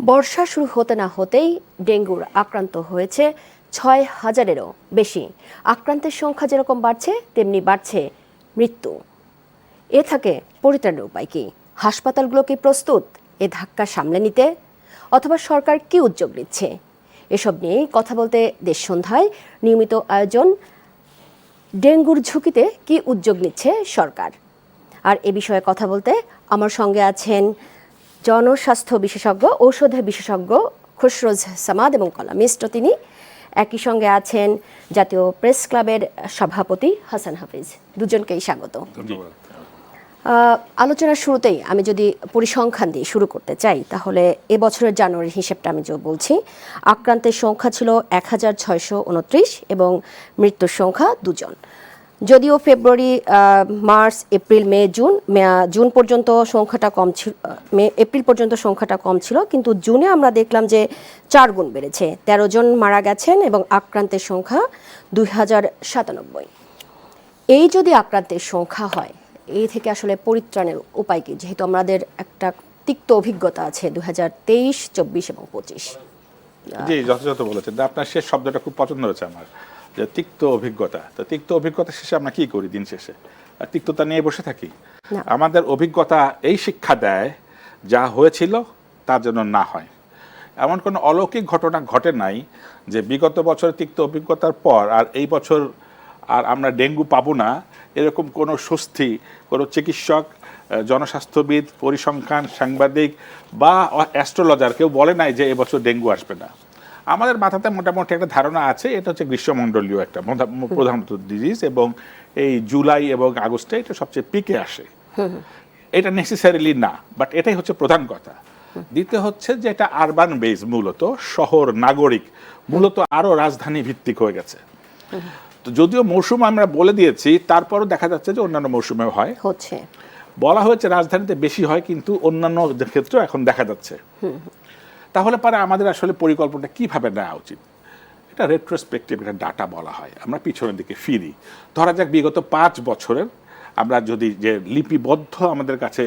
বর্ষা শুরু হতে না হতেই ডেঙ্গুর আক্রান্ত হয়েছে ৬,০০০-এরও বেশি। আক্রান্তের সংখ্যা যেরকম বাড়ছে তেমনি বাড়ছে মৃত্যু। এ থাকে পরিত্রাণের উপায় কি? হাসপাতালগুলো কি প্রস্তুত এ ধাক্কা সামলে নিতে? অথবা সরকার কি উদ্যোগ নিচ্ছে? এসব নিয়েই কথা বলতে দেশ সন্ধ্যায় নিয়মিত আয়োজন ডেঙ্গুর ঝুঁকিতে কি উদ্যোগ নিচ্ছে সরকার। আর এ বিষয়ে কথা বলতে আমার সঙ্গে আছেন জনস্বাস্থ্য বিশেষজ্ঞ, ঔষধ বিশেষজ্ঞ খুশরোজ সামাদ এবং কলামিস্ট তিনি। একই সঙ্গে আছেন জাতীয় প্রেস ক্লাবের সভাপতি হাসান হাফিজ। দুজনকেই স্বাগত। আলোচনার শুরুতেই আমি যদি পরিসংখ্যান দিয়ে শুরু করতে চাই, তাহলে এবছরের জানুয়ারির হিসেবটা আমি যে বলছি, আক্রান্তের সংখ্যা ছিল ১,৬২৯ এবং মৃত্যুর সংখ্যা ২ জন। যদিও ফেব্রুয়ারি, মার্চ, এপ্রিল, মে, জুন পর্যন্ত সংখ্যাটা কম ছিল, এপ্রিল পর্যন্ত সংখ্যাটা কম ছিল, কিন্তু জুনে আমরা দেখলাম যে 4 গুণ বেড়েছে। 13 জন মারা গেছেন এবং আক্রান্তের সংখ্যা ২,০৯৭। এই যদি আক্রান্তের সংখ্যা হয়, এই থেকে আসলে পরিত্রাণের উপায় কি? যেহেতু আমাদের একটা তিক্ত অভিজ্ঞতা আছে 2023, 24 এবং 25। জি, যথাযথ বলেছেন। আপনার শেষ শব্দটা খুব পছন্দ হয়েছে আমার, যে তিক্ত অভিজ্ঞতা। তো তিক্ত অভিজ্ঞতা শেষে আমরা কি করি? দিন শেষে আর তিক্ততা নিয়ে বসে থাকি? আমাদের অভিজ্ঞতা এই শিক্ষা দেয়, যা হয়েছিল তা যেন না হয়। এমন কোনো অলৌকিক ঘটনা ঘটে নাই যে বিগত বছরের তিক্ত অভিজ্ঞতার পর আর এই বছর আর আমরা ডেঙ্গু পাবো না, এরকম কোনো স্বস্তি কোনো চিকিৎসক, জনস্বাস্থ্যবিদ, পরিসংখ্যান, সাংবাদিক বা অ্যাস্ট্রোলজার কেউ বলে নাই যে এবছর ডেঙ্গু আসবে না। আমাদের মাথাতে মোটামুটি একটা ধারণা আছে, এটা হচ্ছে গ্রীষ্মমণ্ডলীয় একটা প্রধানত ডিজিজ, এবং এই জুলাই এবং আগস্টে এটা সবচেয়ে পিকে আসে। এটা নেসেসারিলি না, বাট এটাই হচ্ছে প্রধান কথা। দ্বিতীয় হচ্ছে যে এটা আরবান বেস, মূলত শহর নাগরিক, মূলত আরো রাজধানী ভিত্তিক হয়ে গেছে। তো যদিও মৌসুম আমরা বলে দিয়েছি, তারপরও দেখা যাচ্ছে যে অন্যান্য মৌসুমে হয়, হচ্ছে বলা হয়েছে রাজধানীতে বেশি হয়, কিন্তু অন্যান্য ক্ষেত্রেও এখন দেখা যাচ্ছে। তাহলে পরে আমাদের আসলে পরিকল্পনাটা কিভাবে নেওয়া উচিত? এটা রেট্রোস্পেক্টিভ একটা ডাটা বলা হয়। আমরা পিছনের দিকে ফিরি, ধরা যাক বিগত 5 বছরের আমরা যদি যে লিপিবদ্ধ আমাদের কাছে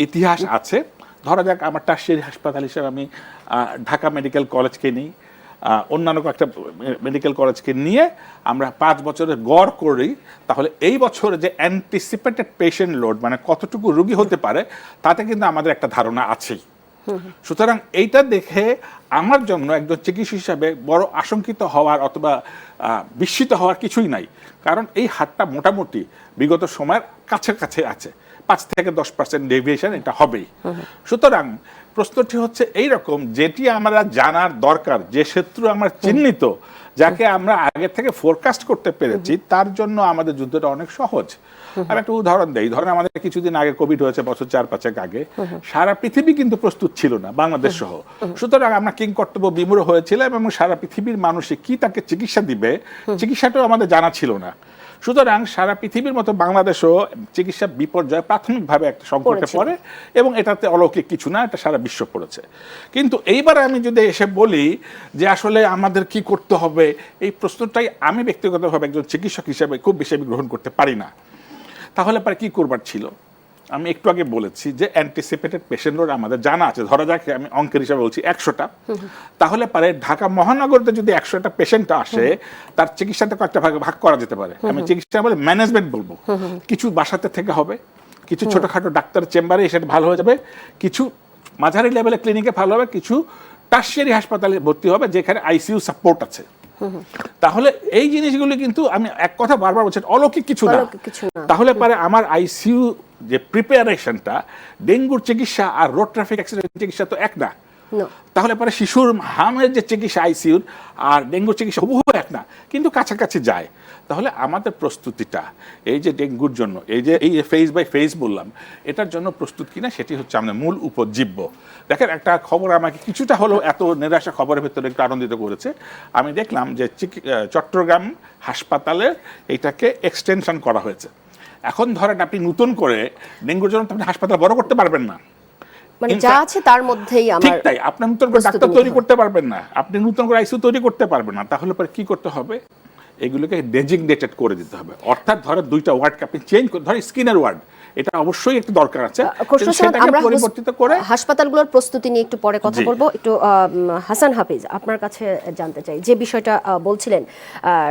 ইতিহাস আছে, ধরা যাক আমার টারশিয়ারি হাসপাতাল হিসেবে আমি ঢাকা মেডিকেল কলেজকে নিই, অন্যান্য কয়েকটা মেডিকেল কলেজকে নিয়ে আমরা 5 বছরের গড় করি, তাহলে এই বছরে যে অ্যান্টিসিপেটেড পেশেন্ট লোড, মানে কতটুকু রোগী হতে পারে, তাতে কিন্তু আমাদের একটা ধারণা আছেই। সুতরাং এইটা দেখে আমার জন্য একজন চিকিৎসক হিসাবে বড় আশঙ্কিত হওয়ার অথবা বিস্মিত হওয়ার কিছুই নাই, কারণ এই হারটা মোটামুটি বিগত সময়ের কাছাকাছি আছে। 5 থেকে 10% ডেভিয়েশন এটা হবেই। সুতরাং প্রশ্নটি হচ্ছে এইরকম, যেটি আমরা জানার দরকার, যে শত্রু আমার চিহ্নিত, যাকে আমরা আগে থেকে ফোরকাস্ট করতে পেরেছি, তার জন্য আমাদের যুদ্ধটা অনেক সহজ। আমি একটা উদাহরণ দেই। ধরেন আমাদের কিছুদিন আগে কোভিড হয়েছে, বছর 4-5 আগে। সারা পৃথিবী কিন্তু প্রস্তুত ছিল না, বাংলাদেশ সহ। সুতরাং আমরা কিংকর্তব্য বিমূঢ় হয়েছিলাম এবং সারা পৃথিবীর মানুষে কি তাকে চিকিৎসা দিবে, চিকিৎসাটাও আমাদের জানা ছিল না। সুতরাং সারা পৃথিবীর মতো বাংলাদেশও চিকিৎসা বিপর্যয় প্রাথমিকভাবে একটা সংকটে পড়ে, এবং এটাতে অলৌকিক কিছু না, এটা সারা বিশ্ব পড়েছে। কিন্তু এইবার আমি যদি এসে বলি যে আসলে আমাদের কি করতে হবে, এই প্রশ্নটাই আমি ব্যক্তিগতভাবে একজন চিকিৎসক হিসেবে খুব বেশি আমি গ্রহণ করতে পারি না। তাহলে পরে কি করবার ছিল? আমি একটু আগে বলেছি যে অ্যান্টিসিপেটেড পেশেন্ট লোড আমাদের জানা আছে। ধরা যাক আমি অঙ্কের হিসাবে বলছি 100টা, তাহলে পারে ঢাকা মহানগরতে যদি 100টা পেশেন্ট আসে, তার চিকিৎসাটা কয়েকটা ভাগে ভাগ করা যেতে পারে। আমি চিকিৎসা বলে ম্যানেজমেন্ট বলবো। কিছু বাসাতে থেকে হবে, কিছু ছোটখাটো ডাক্তার চেম্বারে সেটা ভালো হয়ে যাবে, কিছু মাঝারি লেভেলে ক্লিনিকে ভালো হবে, কিছু টারশিয়ারি হাসপাতালে ভর্তি হবে যেখানে আইসিইউ সাপোর্ট আছে। তাহলে এই জিনিসগুলি কিন্তু আমি এক কথা বারবার বলছি, অলৌকিক কিছু না। তাহলে পরে আমার আইসিইউ যে প্রিপারেশনটা, ডেঙ্গুর চিকিৎসা আর রোড ট্রাফিক অ্যাক্সিডেন্ট চিকিৎসা তো এক না। তাহলে পরে শিশুর হামের যে চিকিৎসা আইসিইউর আর ডেঙ্গুর চিকিৎসা হুবহু এক না, কিন্তু কাছাকাছি যায়। তাহলে আমাদের প্রস্তুতিটা এই যে ডেঙ্গুর জন্য এই ফেজ বাই ফেজ বললাম, এটার জন্য প্রস্তুত কিনা, সেটি হচ্ছে আমাদের মূল উপজীব্য। দেখেন, একটা খবর আমাকে কিছুটা হলেও এত নিরাশা খবরের ভেতরে একটু আনন্দিত করেছে। আমি দেখলাম যে চট্টগ্রাম হাসপাতালে এইটাকে এক্সটেনশন করা হয়েছে। এখন ধরেন আপনি নতুন করে ডেঙ্গুর জন্য আপনি হাসপাতাল বড় করতে পারবেন না, মানে যা আছে তার মধ্যেই আমার ঠিক তাই। আপনি নতুন করে ডাক্তার তৈরি করতে পারবেন না, আপনি নতুন করে আইসিইউ তৈরি করতে পারবেন না। তাহলে পরে কি করতে হবে? এগুলোকে ডেজিগনেটেড করে দিতে হবে। অর্থাৎ ধরেন 2টা ওয়ার্ডকে আপনি চেঞ্জ করে, ধরেন স্কিনের ওয়ার্ড, এটা অবশ্যই একটু দরকার আছে। খসরু সামাদ, সেটাকে আমরা পরিবর্তিত করে হাসপাতালগুলোর প্রস্তুতি নিয়ে একটু পরে কথা বলবো। একটু হাসান হাফিজ, আপনার কাছে জানতে চাই যে বিষয়টা বলছিলেন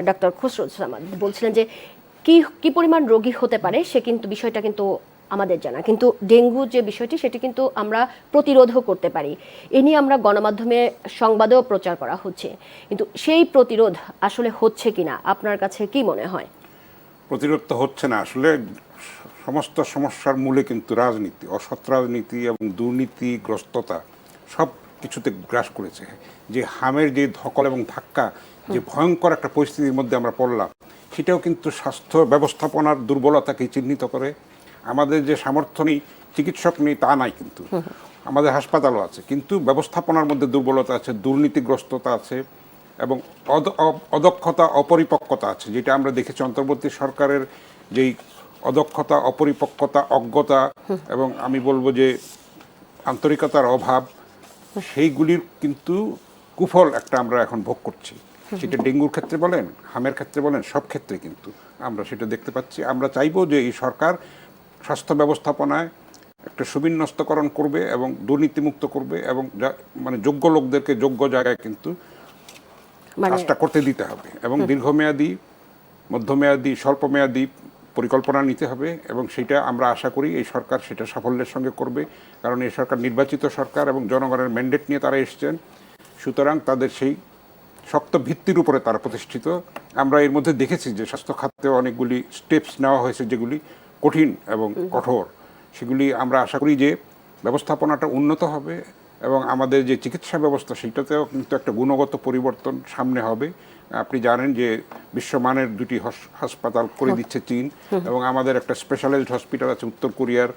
ডক্টর খসরু সামাদ, বলছিলেন যে কি পরিমাণ রোগী হতে পারে সে কিন্তু বিষয়টা কিন্তু আমাদের জানা, কিন্তু ডেঙ্গু যে বিষয়টি সেটি কিন্তু আমরা প্রতিরোধও করতে পারি। এ নিয়ে আমরা গণমাধ্যমে সংবাদেও প্রচার করা হচ্ছে, কিন্তু সেই প্রতিরোধ আসলে হচ্ছে কিনা আপনার কাছে কি মনে হয়? প্রতিরোধ তো হচ্ছে না আসলে। সমস্ত সমস্যার মূলে কিন্তু রাজনীতি, অসৎ রাজনীতি এবং দুর্নীতিগ্রস্ততা সব কিছুতে গ্রাস করেছে। যে হামের যে ধকল এবং ধাক্কা, যে ভয়ঙ্কর একটা পরিস্থিতির মধ্যে আমরা পড়লাম, সেটাও কিন্তু স্বাস্থ্য ব্যবস্থাপনার দুর্বলতাকে চিহ্নিত করে। আমাদের যে সামর্থ্য নেই, চিকিৎসক নেই তা নাই, কিন্তু আমাদের হাসপাতালও আছে, কিন্তু ব্যবস্থাপনার মধ্যে দুর্বলতা আছে, দুর্নীতিগ্রস্ততা আছে এবং অদক্ষতা, অপরিপক্কতা আছে, যেটা আমরা দেখেছি অন্তর্বর্তী সরকারের যেই অদক্ষতা, অপরিপক্কতা, অজ্ঞতা এবং আমি বলবো যে আন্তরিকতার অভাব, সেইগুলির কিন্তু কুফল একটা আমরা এখন ভোগ করছি। সেটা ডেঙ্গুর ক্ষেত্রে বলেন, হামের ক্ষেত্রে বলেন, সব ক্ষেত্রে কিন্তু আমরা সেটা দেখতে পাচ্ছি। আমরা চাইবো যে এই সরকার স্বাস্থ্য ব্যবস্থাপনায় একটা সুবিন্যস্তকরণ করবে এবং দুর্নীতিমুক্ত করবে এবং মানে যোগ্য লোকদেরকে যোগ্য জায়গায় কিন্তু কাজটা করতে দিতে হবে এবং দীর্ঘমেয়াদী, মধ্যমেয়াদী, স্বল্পমেয়াদী পরিকল্পনা নিতে হবে এবং সেটা আমরা আশা করি এই সরকার সেটা সাফল্যের সঙ্গে করবে, কারণ এই সরকার নির্বাচিত সরকার এবং জনগণের ম্যান্ডেট নিয়ে তারা এসছেন। সুতরাং তাদের সেই শক্ত ভিত্তির উপরে তারা প্রতিষ্ঠিত। আমরা এর মধ্যে দেখেছি যে স্বাস্থ্য খাতে অনেকগুলি স্টেপস নেওয়া হয়েছে যেগুলি কঠিন এবং কঠোর, সেগুলি আমরা আশা করি যে ব্যবস্থাপনাটা উন্নত হবে এবং আমাদের যে চিকিৎসা ব্যবস্থা সেটাতেও কিন্তু একটা গুণগত পরিবর্তন সামনে হবে। আপনি জানেন যে বিশ্বমানের দুটি হাসপাতাল করে দিচ্ছে চীন এবং আমাদের একটা স্পেশালাইজড হসপিটাল আছে উত্তর কোরিয়ার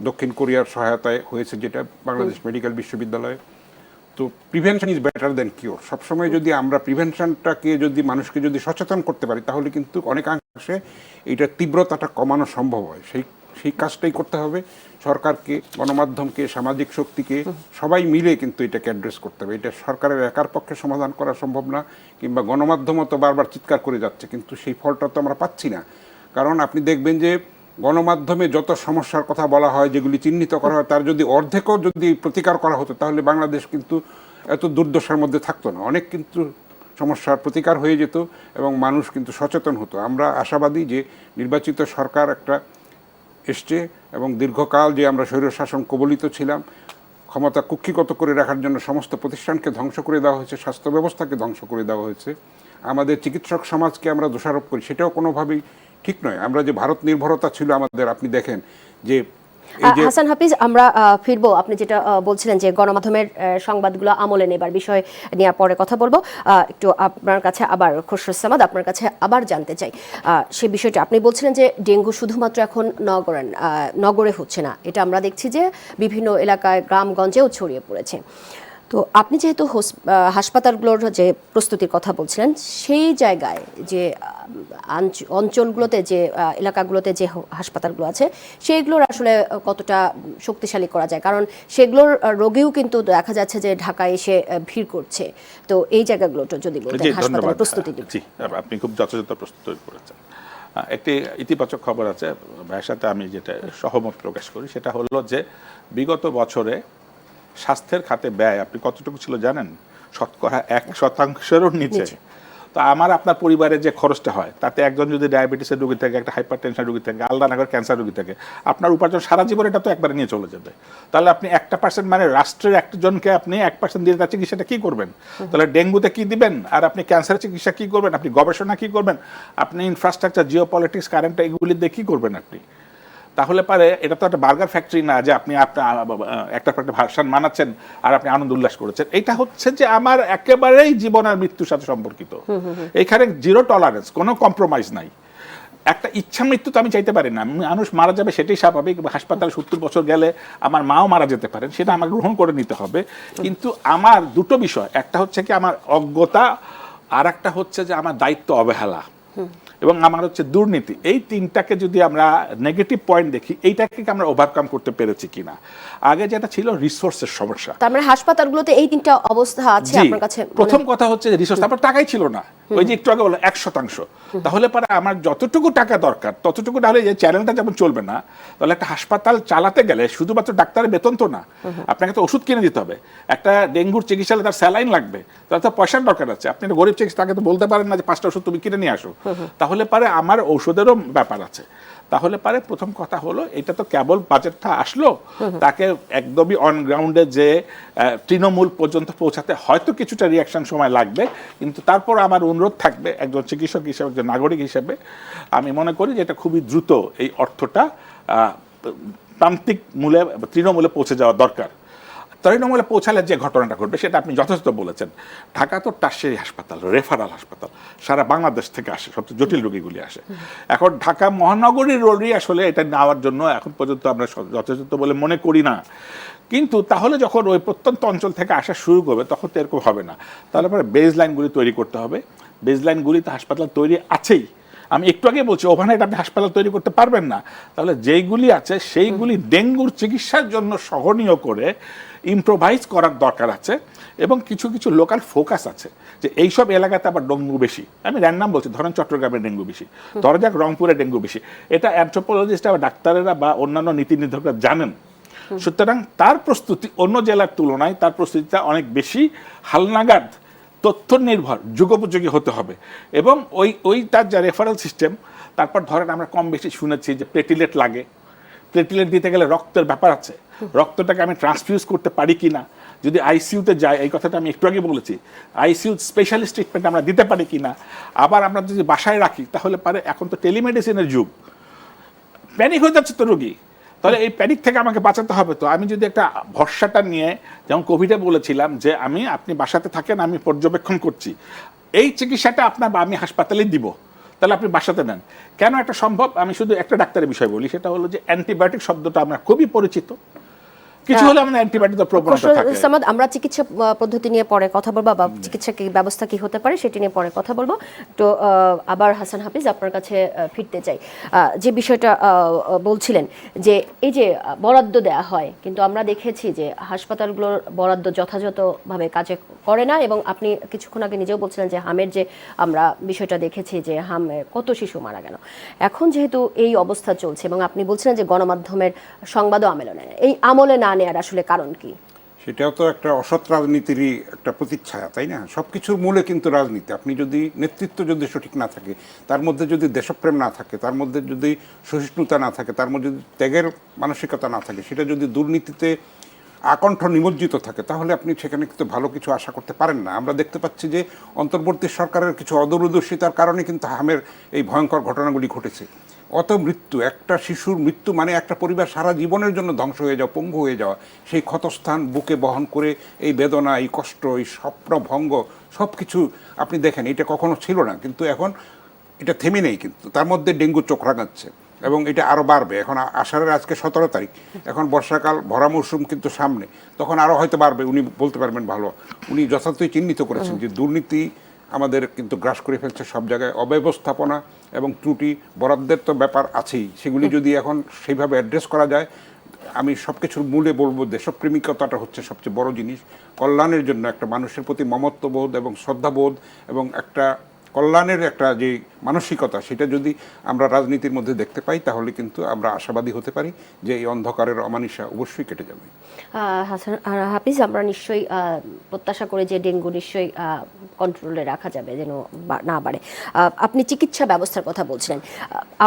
দক্ষিণ কোরিয়ার সহায়তায় হয়েছে, যেটা বাংলাদেশ মেডিকেল বিশ্ববিদ্যালয়ে। তো prevention is better then cure. সবসময় যদি আমরা প্রিভেনশনটাকে যদি মানুষকে যদি সচেতন করতে পারি তাহলে কিন্তু অনেকাংশে এইটার তীব্রতাটা কমানো সম্ভব হয়। সেই কাজটাই করতে হবে সরকারকে, গণমাধ্যমকে, সামাজিক শক্তিকে, সবাই মিলে কিন্তু এটাকে অ্যাড্রেস করতে হবে। এটা সরকারের একার পক্ষে সমাধান করা সম্ভব না, কিংবা গণমাধ্যমও তো বারবার চিৎকার করে যাচ্ছে, কিন্তু সেই ফলটা তো আমরা পাচ্ছি না। কারণ আপনি দেখবেন যে গণমাধ্যমে যত সমস্যার কথা বলা হয়, যেগুলি চিহ্নিত করা হয়, তার যদি অর্ধেকও যদি প্রতিকার করা হতো তাহলে বাংলাদেশ কিন্তু এত দুর্দশার মধ্যে থাকতো না। অনেক কিন্তু সমস্যার প্রতিকার হয়ে যেত এবং মানুষ কিন্তু সচেতন হতো। আমরা আশাবাদী যে নির্বাচিত সরকার একটা এসছে এবং দীর্ঘকাল যে আমরা স্বৈরশাসন কবলিত ছিলাম, ক্ষমতা কুক্ষিগত করে রাখার জন্য সমস্ত প্রতিষ্ঠানকে ধ্বংস করে দেওয়া হয়েছে, স্বাস্থ্য ব্যবস্থাকে ধ্বংস করে দেওয়া হয়েছে, আমাদের চিকিৎসক সমাজকে আমরা দোষারোপ করি, সেটাও কোনোভাবেই ঠিক নয়। আমরা যে ভারত নির্ভরতা ছিল আমাদের, আপনি দেখেন যে হাসান হাফিজ, আমরা ফিরবো। আপনি যেটা বলছিলেন যে গণমাধ্যমের সংবাদগুলো আমলে নেবার বিষয় নিয়ে পরে কথা বলবো। একটু আপনার কাছে আবার খসরু সামাদ, আপনার কাছে আবার জানতে চাই সেই বিষয়টা। আপনি বলছিলেন যে ডেঙ্গু শুধুমাত্র এখন নগরে হচ্ছে না, এটা আমরা দেখছি যে বিভিন্ন এলাকায় গ্রামগঞ্জেও ছড়িয়ে পড়েছে। তো আপনি যেহেতু হাসপাতালগুলোর যে প্রস্তুতির কথা বলছিলেন, সেই জায়গায় যে অঞ্চলগুলোতে, যে এলাকাগুলোতে যে হাসপাতালগুলো আছে সেইগুলোর আসলে কতটা শক্তিশালী করা যায়? কারণ সেগুলোর রোগীও কিন্তু দেখা যাচ্ছে যে ঢাকায় এসে ভিড় করছে। তো এই জায়গাগুলোটা যদি বলতেন, হাসপাতালের প্রস্তুতি। জি, আপনি খুব যথাযথ প্রস্তুতি করেছেন। একটি ইতিবাচক খবর আছে ভাইয়ের সাথে আমি যেটা সহমত প্রকাশ করি, সেটা হলো যে বিগত বছরে স্বাস্থ্যের খাতে ব্যয় আপনি কতটুকু ছিল জানেন? 1% নিচে। তো আমার আপনার পরিবারে যে খরচটা হয় তাতে একজন যদি ডায়াবেটিসের রোগী থাকে, একটা হাইপার টেনশন রোগী থাকে, আলাদা না করে ক্যান্সার রোগী থাকে, আপনার উপার্জন সারা জীবন এটা তো একবারে নিয়ে চলে যাবে। তাহলে আপনি 1% মানে রাষ্ট্রের একজনকে আপনি 1% দিয়ে তার চিকিৎসাটা কি করবেন? তাহলে ডেঙ্গুতে কি দিবেন, আর আপনি ক্যান্সারের চিকিৎসা কি করবেন, আপনি গবেষণা কি করবেন, আপনি ইনফ্রাস্ট্রাকচার, জিও পলিটিক্স, কারেন্ট, এগুলি দিয়ে কি করবেন আপনি? তাহলে পারে এটা তো একটা বার্গার ফ্যাক্টরি না যে আপনি একটা ভার্সান মানাচ্ছেন আর আপনি আনন্দ উল্লাস করেছেন। এটা হচ্ছে যে আমার একেবারেই জীবন আর মৃত্যুর সাথে সম্পর্কিত। এখানে জিরো টলারেন্স, কোনো কম্প্রোমাইজ নাই। একটা ইচ্ছা মৃত্যু তো আমি চাইতে পারি না, মানুষ মারা যাবে সেটাই স্বাভাবিক। হাসপাতালে 70 বছর গেলে আমার মাও মারা যেতে পারেন, সেটা আমাকে গ্রহণ করে নিতে হবে। কিন্তু আমার দুটো বিষয়, একটা হচ্ছে কি আমার অজ্ঞতা, আর একটা হচ্ছে যে আমার দায়িত্ব অবহেলা এবং আমার হচ্ছে দুর্নীতি। এই তিনটাকে যদি আমরা নেগেটিভ পয়েন্ট দেখি, এইটাকে আমরা ওভারকাম করতে পেরেছি কিনা। আগে যেটা ছিল রিসোর্সের সমস্যা, তার মানে হাসপাতালগুলোতে এই তিনটা অবস্থা আছে আপনার কাছে। প্রথম কথা হচ্ছে যে রিসোর্স, তারপর টাকাই ছিল না। ওই যে একটু আগে বললো 1%, তাহলে পরে আমার যতটুকু টাকা দরকার ততটুকু না হলে যে চ্যানেলটা যেমন চলবে না, তাহলে একটা হাসপাতাল চালাতে গেলে শুধুমাত্র ডাক্তারের বেতন তো না, আপনাকে তো ওষুধ কিনে দিতে হবে, একটা ডেঙ্গুর চিকিৎসালে তার স্যালাইন লাগবে, তার তো পয়সার দরকার আছে। আপনি একটা গরিব চিকিৎসা, তাকে তো বলতে পারেন না যে 5টা ওষুধ তুমি কিনে নিয়ে আসো, তাহলে পারে আমার ঔষধেরও ব্যাপার আছে। তাহলে পারে প্রথম কথা হলো এটা তো কেবল বাজেটটা আসলো, তাকে একদমই অন গ্রাউন্ডে যে তৃণমূল পর্যন্ত পৌঁছাতে হয়তো কিছুটা রিয়াকশন সময় লাগবে, কিন্তু তারপর আমার অনুরোধ থাকবে একজন চিকিৎসক হিসেবে, একজন নাগরিক হিসেবে আমি মনে করি যে এটা খুবই দ্রুত এই অর্থটা প্রান্তিক মূলে, তৃণমূলে পৌঁছে যাওয়া দরকার। তৃণমূলে পৌঁছালে যে ঘটনাটা ঘটবে সেটা আপনি যথেষ্ট বলেছেন। ঢাকা তো টারশিয়ারি হাসপাতাল, রেফারাল হাসপাতাল, সারা বাংলাদেশ থেকে আসে, সবচেয়ে জটিল রোগীগুলি আসে। এখন ঢাকা মহানগরীর রোগী আসলে এটা নেওয়ার জন্য এখন পর্যন্ত আমরা যথেষ্ট বলে মনে করি না। কিন্তু তাহলে যখন ওই প্রত্যন্ত অঞ্চল থেকে আসা শুরু করবে তখন তো এরকম হবে না। তাহলে পরে বেজ লাইনগুলি তৈরি করতে হবে। বেজ লাইনগুলি তো হাসপাতাল তৈরি আছেই। আমি একটু আগে বলছি ওভারনাইট আপনি হাসপাতাল তৈরি করতে পারবেন না, তাহলে যেইগুলি আছে সেইগুলি ডেঙ্গুর চিকিৎসার জন্য সহনীয় করে ইম্প্রোভাইজ করার দরকার আছে। এবং কিছু কিছু লোকাল ফোকাস আছে যে এইসব এলাকাতে আবার ডেঙ্গু বেশি, আমি র্যান্ডাম বলছি, ধরেন চট্টগ্রামে ডেঙ্গু বেশি, ধরা যাক রংপুরে ডেঙ্গু বেশি, এটা অ্যানথ্রোপোলজিস্ট বা ডাক্তারেরা বা অন্যান্য নীতি নির্ধারকরা জানেন। সুতরাং তার প্রস্তুতি অন্য জেলার তুলনায় তার প্রস্তুতিটা অনেক বেশি হালনাগাদ, তথ্য নির্ভর, যুগোপযোগী হতে হবে। এবং ওই তার যা রেফারেল সিস্টেম, তারপর ধরেন আমরা কম বেশি শুনেছি যে প্লেটিলেট লাগে, প্লেটিলেট দিতে গেলে রক্তের ব্যাপার আছে, রক্তটাকে আমি ট্রান্সফিউজ করতে পারি কি না, যদি আইসিইউতে যাই, এই কথাটা আমি একটু আগে বলেছি, আইসিইউ স্পেশালিস্ট ট্রিটমেন্ট আমরা দিতে পারি কি না, আবার আমরা যদি বাসায় রাখি তাহলে পারে, এখন তো টেলিমেডিসিনের যুগ, প্যানিক হয়ে যাচ্ছে তো রোগী, তাহলে এই প্যানিক থেকে আমাকে বাঁচাতে হবে। তো আমি যদি একটা ভরসাটা নিয়ে, যেমন কোভিডে বলেছিলাম যে আপনি বাসাতে থাকেন, আমি পর্যবেক্ষণ করছি, এই চিকিৎসাটা আপনার বা আমি হাসপাতালে দিব, তাহলে আপনি বাসাতে নেন। কেন এটা সম্ভব? আমি শুধু একটা ডাক্তারের বিষয় বলি, সেটা হলো যে অ্যান্টিবায়োটিক শব্দটা আমরা খুবই পরিচিত, কিছু হলে আমাদের অ্যান্টিবায়োটিকের প্রবণতা থাকে। সামাদ, আমরা চিকিৎসা পদ্ধতি নিয়ে পরে কথা বলবো, বা চিকিৎসা কি ব্যবস্থা কি হতে পারে সেটি নিয়ে পরে কথা বলবো। তো আবার হাসান হাফিজ আপনার কাছে ফিরতে চাই। যে বিষয়টা বলছিলেন যে এই যে বরাদ্দ দেয়া হয়, কিন্তু আমরা দেখেছি যে হাসপাতালগুলোর বরাদ্দ যথাযথভাবে কাজে করে না, এবং আপনি কিছুক্ষণ আগে নিজেও বলছিলেন যে হামের যে আমরা বিষয়টা দেখেছি যে হামে কত শিশু মারা গেল। এখন যেহেতু এই অবস্থা চলছে এবং আপনি বলছিলেন যে গণমাধ্যমের সংবাদও আমলে নেয়, এই আমলে না নেওয়ার আসলে কারণ কি? সেটাও তো একটা অসৎ রাজনীতিরই একটা প্রতিচ্ছায়া, তাই না? সব কিছুর মূলে কিন্তু রাজনীতি। আপনি যদি নেতৃত্ব যদি সঠিক না থাকে, তার মধ্যে যদি দেশপ্রেম না থাকে, তার মধ্যে যদি সহিষ্ণুতা না থাকে, তার মধ্যে যদি ত্যাগের মানসিকতা না থাকে, সেটা যদি দুর্নীতিতে আকণ্ঠ নিমজ্জিত থাকে, তাহলে আপনি সেখানে কিন্তু ভালো কিছু আশা করতে পারেন না। আমরা দেখতে পাচ্ছি যে অন্তর্বর্তী সরকারের কিছু অদূরদর্শিতার কারণে কিন্তু হামের এই ভয়ঙ্কর ঘটনাগুলি ঘটেছে। অত মৃত্যু, একটা শিশুর মৃত্যু মানে একটা পরিবার সারা জীবনের জন্য ধ্বংস হয়ে যাওয়া, পঙ্গু হয়ে যাওয়া, সেই ক্ষতস্থান বুকে বহন করে এই বেদনা, এই কষ্ট, এই স্বপ্নভঙ্গ সব কিছু আপনি দেখেন, এটা কখনো ছিল না, কিন্তু এখন এটা থেমে নেই। কিন্তু তার মধ্যে ডেঙ্গু চোখ রাঙাচ্ছে এবং এটা আরও বাড়বে। এখন আষাঢ়ের আজকে 17 তারিখ, এখন বর্ষাকাল, ভরা মৌসুম কিন্তু সামনে, তখন আরও হয়তো বাড়বে। উনি বলতে পারবেন ভালো, উনি যথার্থই চিহ্নিত করেছেন যে দুর্নীতি আমাদের কিন্তু গ্রাস করে ফেলছে সব জায়গায়, অব্যবস্থাপনা এবং ত্রুটি, বরাদ্দের তো ব্যাপার আছেই, সেগুলি যদি এখন সেইভাবে অ্যাড্রেস করা যায়, আমি সব কিছুর মূলে বলবো দেশপ্রেমিকতাটা হচ্ছে সবচেয়ে বড় জিনিস। কল্যাণের জন্য একটা মানুষের প্রতি মমত্ববোধ এবং শ্রদ্ধাবোধ এবং একটা কল্যাণের একটা যে মানসিকতা, সেটা যদি আমরা রাজনীতির মধ্যে দেখতে পাই, তাহলে কিন্তু আমরা আশাবাদী হতে পারি যে এই অন্ধকারের অমানিসা অবশ্যই কেটে যাবে। হাসান হাফিজ, আমরা নিশ্চয়ই প্রত্যাশা করি যে ডেঙ্গু নিশ্চয়ই কন্ট্রোলে রাখা যাবে, যেন না বাড়ে। আপনি চিকিৎসা ব্যবস্থার কথা বলছিলেন,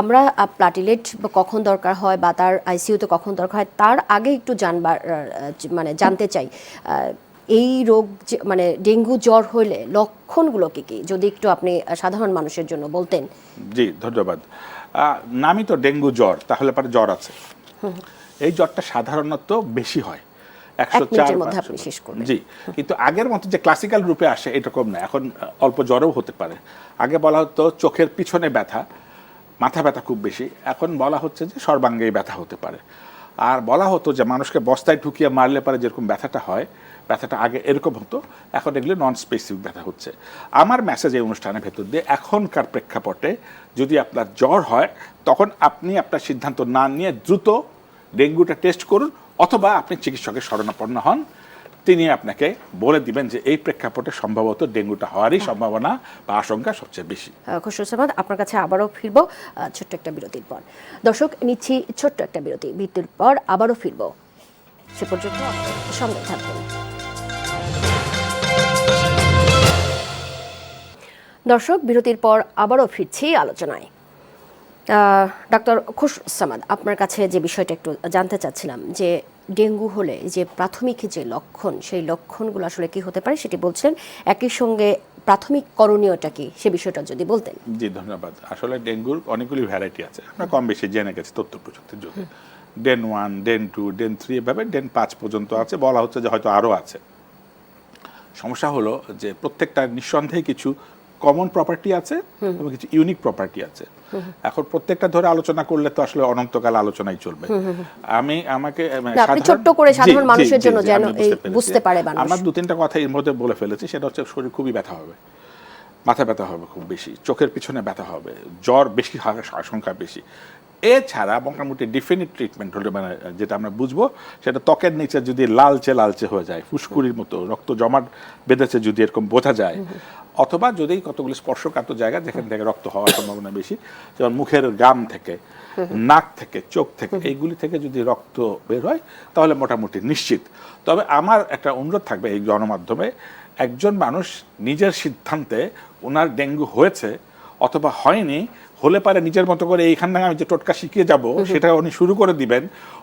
আমরা প্লাটিলেট কখন দরকার হয় বা তার আইসিইউতে কখন দরকার হয়, তার আগে একটু জানতে চাই এই রোগ মানে ডেঙ্গু জ্বর হলে লক্ষণগুলো কি, যদি একটু আপনি সাধারণ মানুষের জন্য বলতেন। জি, ধন্যবাদ। নামই তো ডেঙ্গু জ্বর, তাহলে পরে জ্বর আছে। এই জ্বরটা সাধারণত বেশি হয় 104। জি, কিন্তু আগের মতো যে ক্লাসিক্যাল রূপে আসে এরকম না, এখন অল্প জ্বরও হতে পারে। আগে বলা হতো চোখের পিছনে ব্যথা, মাথা ব্যথা খুব বেশি, এখন বলা হচ্ছে যে সর্বাঙ্গেই ব্যথা হতে পারে। আর বলা হতো যে মানুষকে বস্তায় ঢুকিয়ে মারলে পারে যেরকম ব্যথাটা হয়, ব্যথাটা আগে এরকম হতো, এখন এগুলো নন স্পেসিফিক ব্যথা হচ্ছে। আমার মেসেজ এই অনুষ্ঠানের ভেতর দিয়ে, এখনকার প্রেক্ষাপটে যদি আপনার জ্বর হয়, তখন আপনি আপনার সিদ্ধান্ত না নিয়ে দ্রুত ডেঙ্গুটা টেস্ট করুন, অথবা আপনি চিকিৎসকের শরণাপন্ন হন। তিনি আপনাকে বলে দিবেন যে এই প্রেক্ষাপটে সম্ভবত ডেঙ্গুটা হওয়ারই সম্ভাবনা বা আশঙ্কা সবচেয়ে বেশি। খসরু সামাদ, আপনার কাছে আবারও ফিরবো ছোট্ট একটা বিরতির পর। দর্শক, নিচ্ছি ছোট্ট একটা বিরতি। বিরতির পর আবারও ফিরবো, সে পর্যন্ত সঙ্গে থাকবেন। দর্শক, বিরতির পর আবারও ফিরছি আলোচনায়। ডাক্তার খসরু সামাদ, আপনার কাছে যে বিষয়টা একটু জানতে চাচ্ছিলাম যে ডেঙ্গু হলে যে প্রাথমিক যে লক্ষণ, সেই লক্ষণগুলো আসলে কি হতে পারে সেটি বলছেন, একই সঙ্গে প্রাথমিক করণীয়টা কি সে বিষয়টা যদি বলতেন। জি ধন্যবাদ। আসলে ডেঙ্গুর অনেকগুলি ভ্যারাইটি আছে, আমরা কম বেশি জেনে গেছি তথ্য প্রযুক্তির যুগে। ডেন 1, ডেন 2, ডেন 3 এভাবে ডেন 5 পর্যন্ত আছে, বলা হচ্ছে যে হয়তো আরও আছে। সমস্যা হলো যে প্রত্যেকটা নিঃসন্দেহে কিছু কমন প্রপার্টি আছে এবং কিছু ইউনিক প্রপার্টি আছে। এখন প্রত্যেকটা ধরে আলোচনা করলে তো আসলে অনন্তকাল আলোচনাই চলবে। আমাকে আপনি ছোট্ট করে সাধারণ মানুষের জন্য যেন বুঝতে পারে মানুষ। আমার 2-3টা কথা এর মধ্যে বলে ফেলেছি, সেটা হচ্ছে শরীর খুবই ব্যথা হবে, মাথা ব্যথা হবে খুব বেশি, চোখের পিছনে ব্যথা হবে, জ্বর বেশি হওয়ার আশঙ্কা বেশি। এছাড়া মোটামুটি ডিফিনিট ট্রিটমেন্ট হলে মানে যেটা আমরা বুঝবো সেটা ত্বকের নিচে যদি লালচে লালচে হয়ে যায়, ফুসকুড়ির মতো রক্ত জমাট বেঁধেছে যদি এরকম বোঝা যায়, অথবা যদি কতগুলো স্পর্শকাতর জায়গা যেখান থেকে রক্ত হওয়ার সম্ভাবনা বেশি, যেমন মুখের গাম থেকে, নাক থেকে, চোখ থেকে, এইগুলি থেকে যদি রক্ত বের হয় তাহলে মোটামুটি নিশ্চিত। তবে আমার একটা অনুরোধ থাকবে এই গণমাধ্যমে, একজন মানুষ নিজের সিদ্ধান্তে ওনার ডেঙ্গু হয়েছে অথবা হয়নি হলে পারে নিজের মতো করে এইখান থেকে আমি যে টোটকা শিখিয়ে যাব সেটা উনি শুরু করে দিবেন,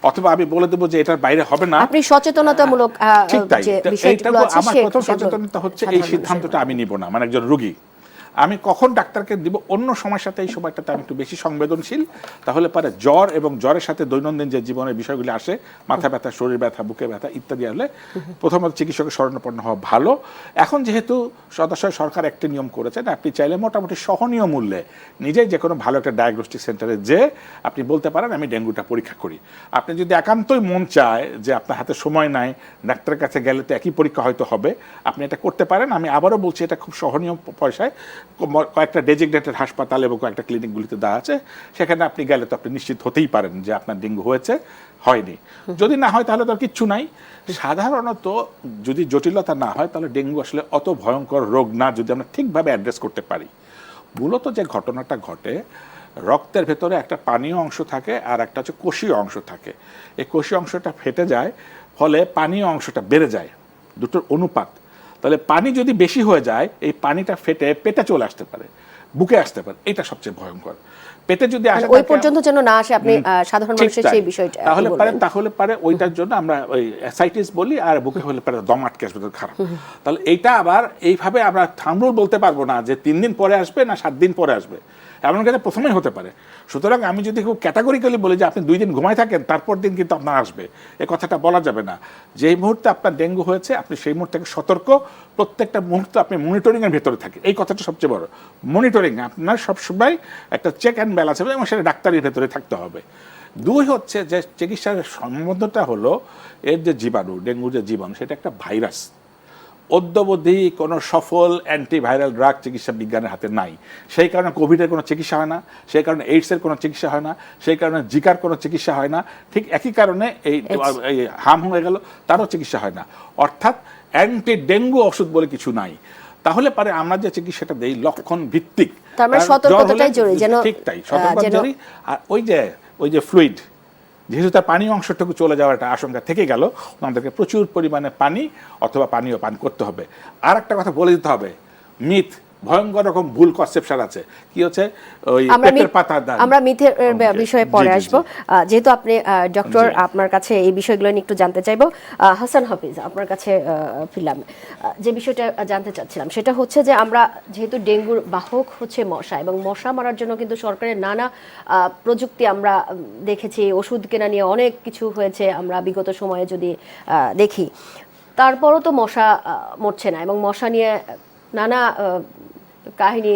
অথবা আমি বলে দেবো যে এটার বাইরে হবে না। আপনি সচেতনতামূলক ঠিক তাই, বিষয়গুলো আছে, আমার প্রথম সচেতনতা হচ্ছে এই সিদ্ধান্তটা আমি নিব না, মানে একজন রোগী আমি কখন ডাক্তারকে দিব, অন্য সময়ের সাথে এই সময়টাতে আমি একটু বেশি সংবেদনশীল, তাহলে পারে জ্বর এবং জ্বরের সাথে দৈনন্দিন যে জীবনের বিষয়গুলি আসে, মাথা ব্যথা, শরীর ব্যথা, বুকে ব্যথা ইত্যাদি হলে প্রথমত চিকিৎসকের শরণাপন্ন হওয়া ভালো। এখন যেহেতু সরকার একটি নিয়ম করেছেন, আপনি চাইলে মোটামুটি সহনীয় মূল্যে নিজেই যে কোনো ভালো একটা ডায়াগনস্টিক সেন্টারে যে আপনি বলতে পারেন আমি ডেঙ্গুটা পরীক্ষা করি। আপনি যদি একান্তই মন চায় যে আপনার হাতে সময় নাই, ডাক্তারের কাছে গেলে তো একই পরীক্ষা হয়তো হবে, আপনি এটা করতে পারেন। আমি আবারও বলছি এটা খুব সহনীয় পয়সায় কয়েকটা ডেজিগনেটেড হাসপাতাল এবং কয়েকটা ক্লিনিকগুলিতে দেওয়া আছে, সেখানে আপনি গেলে তো আপনি নিশ্চিত হতেই পারেন যে আপনার ডেঙ্গু হয়েছে, হয়নি। যদি না হয় তাহলে তো আর কিচ্ছু নাই। সাধারণত যদি জটিলতা না হয় তাহলে ডেঙ্গু আসলে অত ভয়ঙ্কর রোগ না, যদি আমরা ঠিকভাবে অ্যাড্রেস করতে পারি। মূলত যে ঘটনাটা ঘটে, রক্তের ভেতরে একটা পানীয় অংশ থাকে আর একটা হচ্ছে কোষীয় অংশ থাকে। এই কোষীয় অংশটা ফেটে যায়, ফলে পানীয় অংশটা বেড়ে যায়, দুটোর অনুপাত। তাহলে পানি যদি বেশি হয়ে যায়, এই পানিটা ফেটে পেটে চলে আসতে পারে, বুকে আসতে পারে, এটা সবচেয়ে ভয়ঙ্কর। পেটে যদি আসে ওই পর্যন্ত যেন না আসে, আপনি সাধারণ মানুষের সেই বিষয়টা তাহলে পারে ওইটার জন্য আমরা ওই অ্যাসাইটিস বলি, আর বুকে হলে পারে দম আটকে আসবে, খারাপ। তাহলে এইটা আবার এইভাবে আমরা থামরুল বলতে পারবো না যে 3 দিন পরে আসবে না 7 দিন পরে আসবে, এমন কথা প্রথমেই হতে পারে। সুতরাং আমি যদি খুব ক্যাটাগরিক্যালি বলি যে আপনি 2 দিন ঘুমায় থাকেন তারপর দিন কিন্তু আপনার আসবে, এ কথাটা বলা যাবে না। যেই মুহূর্তে আপনার ডেঙ্গু হয়েছে আপনি সেই মুহূর্তে সতর্ক, প্রত্যেকটা মুহূর্তে আপনি মনিটরিংয়ের ভেতরে থাকেন, এই কথাটা সবচেয়ে বড়। মনিটরিং আপনার সবসময় একটা চেক অ্যান্ড ব্যালেন্স হবে এবং সেটা ডাক্তারের ভেতরে থাকতে হবে। 2 হচ্ছে যে চিকিৎসার সম্বন্ধটা হলো এর যে জীবাণু, ডেঙ্গুর যে জীবাণু, সেটা একটা ভাইরাস। অদ্যাবধি কোনো সফল অ্যান্টিভাইরাল ড্রাগ চিকিৎসা বিজ্ঞানের হাতে নাই। সেই কারণে কোভিডের কোনো চিকিৎসা হয় না, সেই কারণে এইডসের কোনো চিকিৎসা হয় না, সেই কারণে জিকার কোনো চিকিৎসা হয় না, ঠিক একই কারণে এই হাম হয়ে গেল তারও চিকিৎসা হয় না। অর্থাৎ অ্যান্টি ডেঙ্গু ওষুধ বলে কিছু নাই। তাহলে পারে আমরা যে চিকিৎসাটা দেই লক্ষণ ভিত্তিক, ঠিক তাই, সতর্কতা জরুরি। আর ওই যে ফ্লুইড, যেহেতু তার পানি অংশটুকু চলে যাওয়ার একটা আশঙ্কা থেকে গেল, আমাদেরকে প্রচুর পরিমাণে পানি অথবা পানীয় পান করতে হবে। আর একটা কথা বলে দিতে হবে, মিথ, ভয়ঙ্কর রকম ভুল কনসেপশন আছে। কি হচ্ছে ওই পেটের পাতা দান, আমরা মিথের বিষয়ে পরে আসবো। যেহেতু আপনি ডক্টর, আপনার কাছে এই বিষয়গুলো নিয়ে একটু জানতে চাইবো। হাসান হাফিজ, আপনার কাছে ফিরলাম। যে বিষয়টা জানতে চাচ্ছিলাম সেটা হচ্ছে যে আমরা যেহেতু ডেঙ্গুর বাহক হচ্ছে মশা, এবং মশা মারার জন্য কিন্তু সরকারের নানা প্রযুক্তি আমরা দেখেছি, ওষুধ কেনা নিয়ে অনেক কিছু হয়েছে আমরা বিগত সময়ে যদি দেখি, তারপরও তো মশা মরছে না, এবং মশা নিয়ে নানা কাহিনী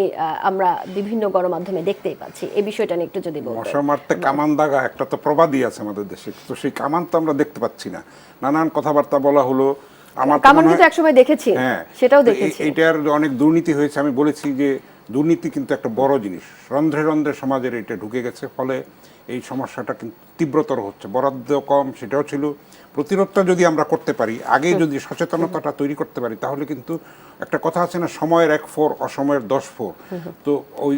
আমরা বিভিন্ন গণমাধ্যমে দেখতেই পাচ্ছি। এই বিষয়টা নিয়ে একটু যদি বলতেন। মশা মারতে কামান দাগা একটা তো প্রবাদই আছে আমাদের দেশে, তো সেই কামান তো আমরা দেখতে পাচ্ছি না। নানান কথাবার্তা বলা হলো, আমার কামান কিন্তু একসময় দেখেছি, সেটাও দেখেছি। এটার অনেক দুর্নীতি হয়েছে। আমি বলেছি যে দুর্নীতি কিন্তু একটা বড় জিনিস, রন্ধ্রে রন্ধ্রে সমাজের এটা ঢুকে গেছে, ফলে এই সমস্যাটা কিন্তু তীব্রতর হচ্ছে। বরাদ্দ কম, সেটাও ছিল। প্রতিরোধটা যদি আমরা করতে পারি, আগে যদি সচেতনতাটা তৈরি করতে পারি, তাহলে কিন্তু একটা কথা আছে না, সময়ের 1 ফোর অসময়ের 10 ফোর। তো ওই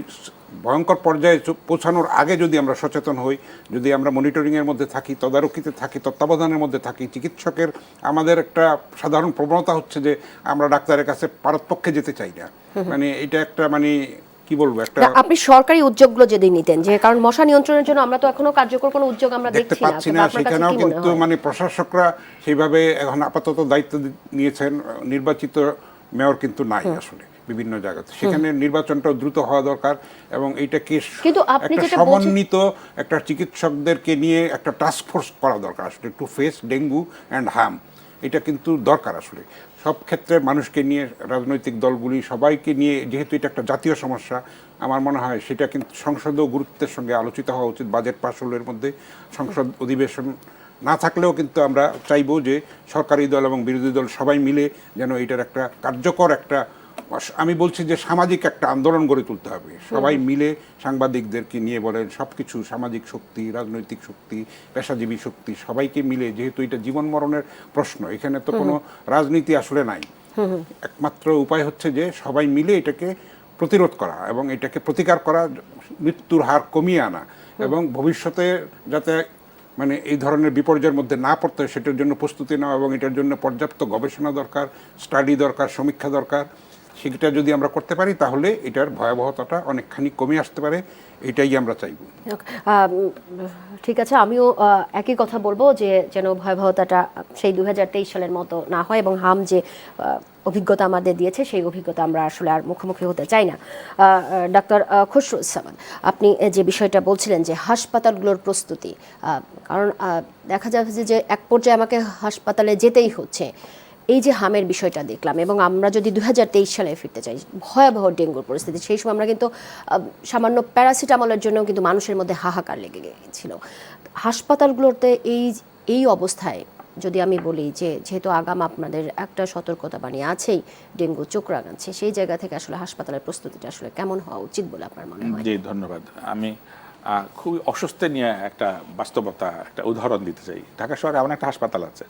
ভয়ঙ্কর পর্যায়ে পৌঁছানোর আগে যদি আমরা সচেতন হই, যদি আমরা মনিটরিংয়ের মধ্যে থাকি, তদারকিতে থাকি, তত্ত্বাবধানের মধ্যে থাকি। চিকিৎসকের আমাদের একটা সাধারণ প্রবণতা হচ্ছে যে আমরা ডাক্তারের কাছে পারতপক্ষে যেতে চাই না। মানে এটা একটা মানে কি বলবো, একটা না, আপনি সরকারি উদ্যোগগুলো যদি নিতেন, যে কারণ মশা নিয়ন্ত্রণের জন্য আমরা তো এখনো কার্যকর কোনো উদ্যোগ আমরা দেখতে দেখছি পাচ্ছি না। সেখানেও কিন্তু মানে প্রশাসকরা সেইভাবে এখন আপাতত দায়িত্ব নিয়েছেন। নির্বাচিত মেয়র কিন্তু নাই আসলে বিভিন্ন জায়গাতে। সেখানে নির্বাচনটা দ্রুত হওয়া দরকার এবং এইটাকে কিন্তু আপনি একটা যেটা সমন্বিত একটা চিকিৎসকদেরকে নিয়ে একটা টাস্ক ফোর্স করা দরকার আসলে, টু ফেস ডেঙ্গু অ্যান্ড হাম। এটা কিন্তু দরকার আসলে সব ক্ষেত্রে, মানুষকে নিয়ে, রাজনৈতিক দলগুলি সবাইকে নিয়ে, যেহেতু এটা একটা জাতীয় সমস্যা। আমার মনে হয় সেটা কিন্তু সংসদেও গুরুত্বের সঙ্গে আলোচিত হওয়া উচিত। বাজেট পাশ হলের মধ্যে সংসদ অধিবেশন না থাকলেও কিন্তু আমরা চাইবো যে সরকারি দল এবং বিরোধী দল সবাই মিলে যেন এটার একটা কার্যকর একটা, আমি বলছি যে সামাজিক একটা আন্দোলন গড়ে তুলতে হবে। সবাই মিলে, সাংবাদিকদেরকে নিয়ে বলেন, সব কিছু, সামাজিক শক্তি, রাজনৈতিক শক্তি, পেশাজীবী শক্তি, সবাইকে মিলে, যেহেতু এটা জীবন মরণের প্রশ্ন, এখানে তো কোনো রাজনীতি আসলে নাই। একমাত্র উপায় হচ্ছে যে সবাই মিলে এটাকে প্রতিরোধ করা এবং এটাকে প্রতিকার করা, মৃত্যুর হার কমিয়ে আনা এবং ভবিষ্যতে যাতে মানে এই ধরনের বিপর্যয়ের মধ্যে না পড়তে হয় সেটার জন্য প্রস্তুতি নেওয়া এবং এটার জন্য পর্যাপ্ত গবেষণা দরকার, স্টাডি দরকার, সমীক্ষা দরকার। সেটা যদি আমরা করতে পারি তাহলে এটার ভয়াবহতাটা অনেকখানি কমে আসতে পারে। এটাই আমরা চাইব। ঠিক আছে, আমিও একই কথা বলবো যে যেন ভয়াবহতাটা সেই 2023 সালের মতো না হয় এবং হাম যে অভিজ্ঞতা আমাদের দিয়েছে সেই অভিজ্ঞতা আমরা আসলে আর মুখোমুখি হতে চাই না। ডাক্তার খসরুজ্জামান, আপনি যে বিষয়টা বলছিলেন যে হাসপাতালগুলোর প্রস্তুতি, কারণ দেখা যাচ্ছে যে এক পর্যায়ে আমাকে হাসপাতালে যেতেই হচ্ছে। এই যে হামের বিষয়টা দেখলাম এবং আমরা যদি 2023 সালে ফিরতে চাই, ভয়াবহ ডেঙ্গুর পরিস্থিতি, সেই সময় আমরা কিন্তু সামান্য প্যারাসিটামলের জন্য কিন্তু মানুষের মধ্যে হাহাকার লেগে গিয়েছিল। হাসপাতালগুলোতে এই অবস্থায় যদি আমি বলি যে যেহেতু আগাম আপনাদের একটা সতর্কতা বাণী আছেই, ডেঙ্গু চোখ রাঙাচ্ছে, সেই জায়গা থেকে আসলে হাসপাতালের প্রস্তুতিটা আসলে কেমন হওয়া উচিত বলে আপনার মনে হয়? জি, ধন্যবাদ। আমি খুবই অস্বস্তি নিয়ে একটা বাস্তবতা, একটা উদাহরণ দিতে চাই। ঢাকা শহরে এমন একটা হাসপাতাল আছে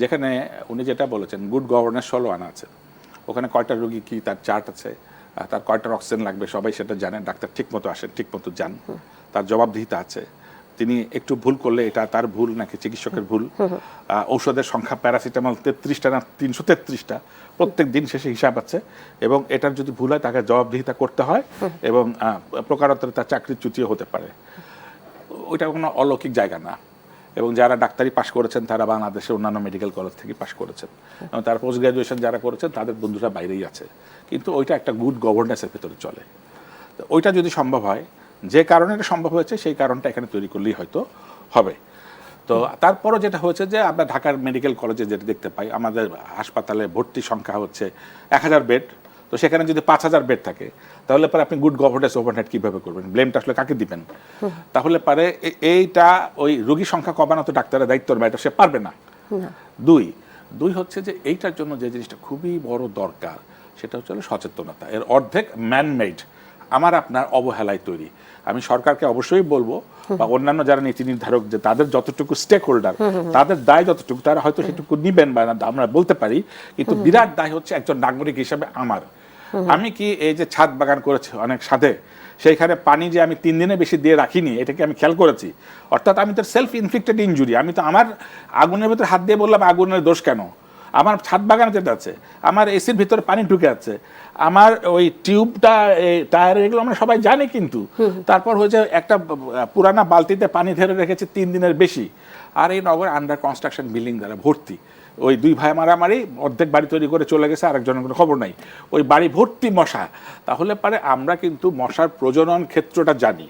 যেখানে উনি যেটা বলেছেন গুড গভর্নেন্স 16 আনা আছে। ওখানে কয়টা রোগী কি তার চার্ট আছে, তার কয়টা অক্সিজেন লাগবে সবাই সেটা জানেন। ডাক্তার ঠিক মতো আসেন, ঠিক মতো যান, তার জবাবদিহিতা আছে। তিনি একটু ভুল করলে এটা তার ভুল নাকি চিকিৎসকের ভুল। ঔষধের সংখ্যা প্যারাসিটামল 33টা না 333টা, প্রত্যেক দিন শেষে হিসাব আছে এবং এটার যদি ভুল হয় তাকে জবাবদিহিতা করতে হয় এবং প্রকারান্তরে তার চাকরিচ্যুতিও হতে পারে। ওইটা কোনো অলৌকিক জায়গা না। এবং যারা ডাক্তারি পাশ করেছেন তারা বাংলাদেশের অন্যান্য মেডিকেল কলেজ থেকে পাশ করেছেন এবং তারা পোস্ট গ্রাজুয়েশন যারা করেছেন তাদের বন্ধুরা বাইরেই আছে, কিন্তু ওইটা একটা গুড গভর্নেন্সের ভেতরে চলে। তো ওইটা যদি সম্ভব হয়, যে কারণে এটা সম্ভব হয়েছে সেই কারণটা এখানে তৈরি করলেই হয়তো হবে। তো তারপরও যেটা হয়েছে যে আমরা ঢাকার মেডিকেল কলেজে যেটা দেখতে পাই, আমাদের হাসপাতালে ভর্তি সংখ্যা হচ্ছে 1000 বেড। তো সেখানে যদি 5000 বেড থাকে তাহলে পরে আপনি গুড গভর্নেন্স ওভারহেড কীভাবে করবেন? ব্লেমটা আসলে কাকে দিবেন? তাহলে পারে এইটা ওই রোগী সংখ্যা কমানো তো ডাক্তারের দায়িত্ব, এটা সে পারবে না। দুই হচ্ছে যে এইটার জন্য যে জিনিসটা খুবই বড় দরকার সেটা হচ্ছে সচেতনতা। এর অর্ধেক ম্যানমেড, আমার আপনার অবহেলায় তৈরি। আমি সরকারকে অবশ্যই বলবো বা অন্যান্য যারা নীতি নির্ধারক যে তাদের যতটুকু স্টেক হোল্ডার, তাদের দায় যতটুকু, তারা হয়তো সেটুকু নিবেন বা আমরা বলতে পারি, কিন্তু বিরাট দায় হচ্ছে একজন নাগরিক হিসাবে আমার। আমি কি এই যে ছাদ বাগান করেছি অনেক সাথে, সেইখানে পানি যে আমি 3 দিনে বেশি দিয়ে রাখিনি এটাকে আমি খেয়াল করেছি। অর্থাৎ আমি তো সেলফ ইনফ্লিক্টেড ইনজুরি, আমি তো আমার আগুনের ভিতরে হাত দিয়ে বললাম আগুনের দোষ কেন? আমার ছাদ বাগানে যেটা আছে, আমার এসির ভিতরে পানি ঢুকে আছে, আমার ওই টিউবটা টায়ার, এগুলো আমরা সবাই জানি, কিন্তু তারপর হয়েছে একটা পুরানা বালতিতে পানি ধরে রেখেছে 3 দিনের বেশি। আর এই নগর আন্ডার কনস্ট্রাকশন বিল্ডিং দ্বারা ভর্তি। ওই 2 ভাই মারামারি, অর্ধেক বাড়ি তৈরি করে চলে গেছে, আরেকজনের কোনো খবর নাই, ওই বাড়ি ভর্তি মশা। তাহলে পারে আমরা কিন্তু মশার প্রজনন ক্ষেত্রটা জানি।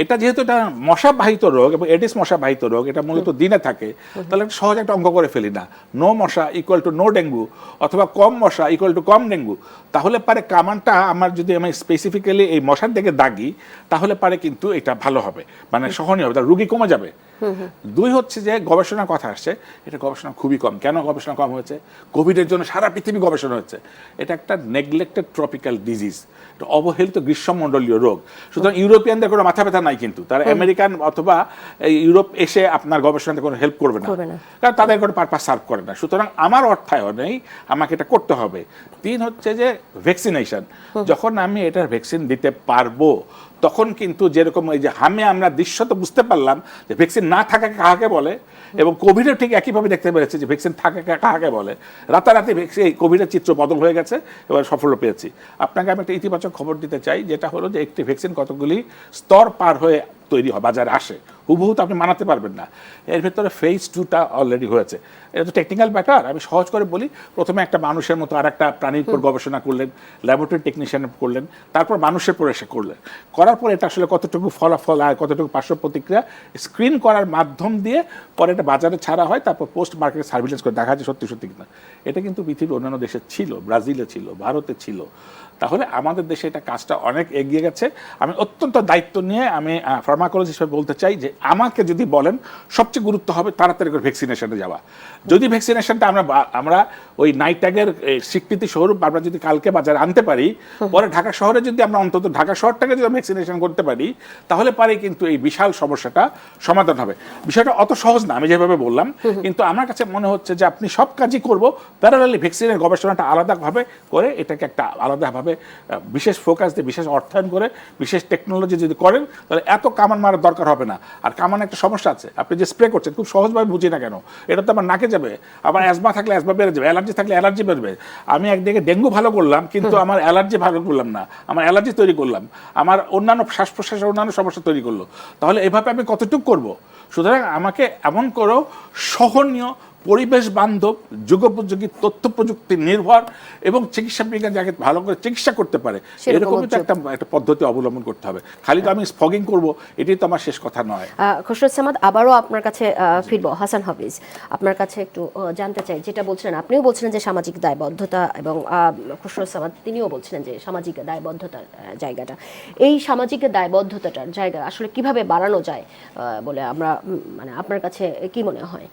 এটা যেহেতু এটা মশাবাহিত রোগ এবং এডিস মশাবাহিত রোগ, এটা মূলত দিনে থাকে, তাহলে সহজ একটা অঙ্ক করে ফেলি না, নো মশা ইকুয়াল টু নো ডেঙ্গু, অথবা কম মশা ইকুয়াল টু কম ডেঙ্গু। তাহলে পারে কামানটা আমার যদি আমি স্পেসিফিক্যালি এই মশার দিকে দাগি তাহলে পারে কিন্তু এটা ভালো হবে, মানে সহনীয় হবে, তার রুগী কমে যাবে। দুই হচ্ছে যে গবেষণার কথা আসছে, এটা গবেষণা খুবই কম। কেন গবেষণা কম হয়েছে? কোভিডের জন্য সারা পৃথিবী গবেষণা হচ্ছে। এটা একটা নেগলেক্টেড ট্রপিক্যাল ডিজিজ, এটা অবহেলিত গ্রীষ্মমণ্ডলীয় রোগ। সুতরাং ইউরোপিয়ানদের কোনো মাথা ব্যথা নাই, কিন্তু তারা আমেরিকান অথবা ইউরোপ এসে আপনার গবেষণাতে কোনো হেল্প করবে না, কারণ তাদের কোনো পারপাস সার্ভ করে না। সুতরাং আমার অর্থায়নেই আমাকে এটা করতে হবে। তিন হচ্ছে যে ভ্যাকসিনেশন, যখন আমি এটার ভ্যাকসিন দিতে পারবো তখন কিন্তু যেরকম এই যে হামে আমরা দৃশ্যত বুঝতে পারলাম যে ভ্যাকসিন না থাকা কাহাকে বলে, এবং কোভিডের ঠিক একইভাবে দেখতে পেরেছি যে ভ্যাকসিন থাকা কাহাকে বলে। রাতারাতি এই কোভিডের চিত্র বদল হয়ে গেছে, এবার সাফল্য পেয়েছি। আপনাকে আমি একটা ইতিবাচক খবর দিতে চাই, যেটা হলো যে একটি ভ্যাকসিন কতগুলি স্তর পার হয়ে তৈরি হয়, বাজারে আসে, হুবহু তো আপনি মানাতে পারবেন না। এর ভেতরে ফেজ 2টা অলরেডি হয়েছে। এটা তো টেকনিক্যাল ব্যাপার, আমি সহজ করে বলি। প্রথমে একটা মানুষের মতো আর একটা প্রাণীর উপর গবেষণা করলেন, ল্যাবরেটরি টেকনিশিয়ান করলেন, তারপর মানুষের পর এসে করলেন। করার পর এটা আসলে কতটুকু ফলাফল আর কতটুকু পার্শ্ব প্রতিক্রিয়া স্ক্রিন করার মাধ্যম দিয়ে পরে এটা বাজারে ছাড়া হয়, তারপর পোস্ট মার্কেটে সার্ভিলেন্স করে দেখা যায় সত্যি সত্যি কিনা। এটা কিন্তু পৃথিবীর অন্যান্য দেশে ছিল, ব্রাজিলে ছিল, ভারতে ছিল। তাহলে আমাদের দেশে এটা কাজটা অনেক এগিয়ে গেছে। আমি অত্যন্ত দায়িত্ব নিয়ে আমি ফার্মাকোলজিস্ট হিসেবে বলতে চাই যে আমাকে যদি বলেন সবচেয়ে গুরুত্ব হবে তাড়াতাড়ি করে ভ্যাকসিনেশনে যাওয়া। যদি ভ্যাকসিনেশনটা আমরা ওই নাইট ট্যাগের স্বীকৃতি স্বরূপ আমরা যদি কালকে বাজারে আনতে পারি, পরে ঢাকা শহরে যদি আমরা অন্তত ঢাকা শহরটাকে যদি ভ্যাকসিনেশন করতে পারি, তাহলে পারে কিন্তু এই বিশাল সমস্যাটা সমাধান হবে। বিষয়টা অত সহজ না আমি যেভাবে বললাম, কিন্তু আমার কাছে মনে হচ্ছে যে আপনি সব কাজই করবো প্যারালালি ভ্যাকসিনের গবেষণাটা আলাদাভাবে করে, এটাকে একটা আলাদাভাবে বিশেষ ফোকাস দিয়ে বিশেষ অর্থায়ন করে বিশেষ টেকনোলজি যদি করেন, তাহলে এত কামান মারার দরকার হবে না। আর কামান একটা সমস্যা আছে, আপনি যে স্প্রে করছেন খুব সহজভাবে বুঝি না কেন, এটা তো আমার নাকে যাবে, আবার অ্যাজমা থাকলে অ্যাজমা বেড়ে যাবে, অ্যালার্জি থাকলে অ্যালার্জি বেরবে। আমি একদিকে ডেঙ্গু ভালো করলাম, কিন্তু আমার অ্যালার্জি ভালো করলাম না, আমার অ্যালার্জি তৈরি করলাম, আমার অন্যান্য শ্বাস প্রশ্বাসের অন্যান্য সমস্যা তৈরি করলো। তাহলে এভাবে আমি কতটুকু করব? সুতরাং আমাকে এমন করো সহনীয়, পরিবেশ বান্ধব, যুগোপযোগী, তথ্য প্রযুক্তি নির্ভর এবং চিকিৎসা বিজ্ঞান যাকে ভালো করে চিকিৎসা করতে পারে এরকম একটা পদ্ধতি অবলম্বন করতে হবে। খালি তো আমি স্ফগিং করব, এটাই তো আমার শেষ কথা নয়। খসরুল সামাদ, আবারও আপনার কাছে ফিরবো। হাসান হাফিজ, আপনার কাছে একটু জানতে চাই, যেটা বলছিলেন, আপনিও বলছিলেন যে সামাজিক দায়বদ্ধতা, এবং খসরুল সামাদ তিনিও বলছিলেন যে সামাজিক দায়বদ্ধতার জায়গাটা, এই সামাজিক দায়বদ্ধতাটার জায়গা আসলে কিভাবে বাড়ানো যায় বলে আমরা মানে আপনার কাছে কি মনে হয়?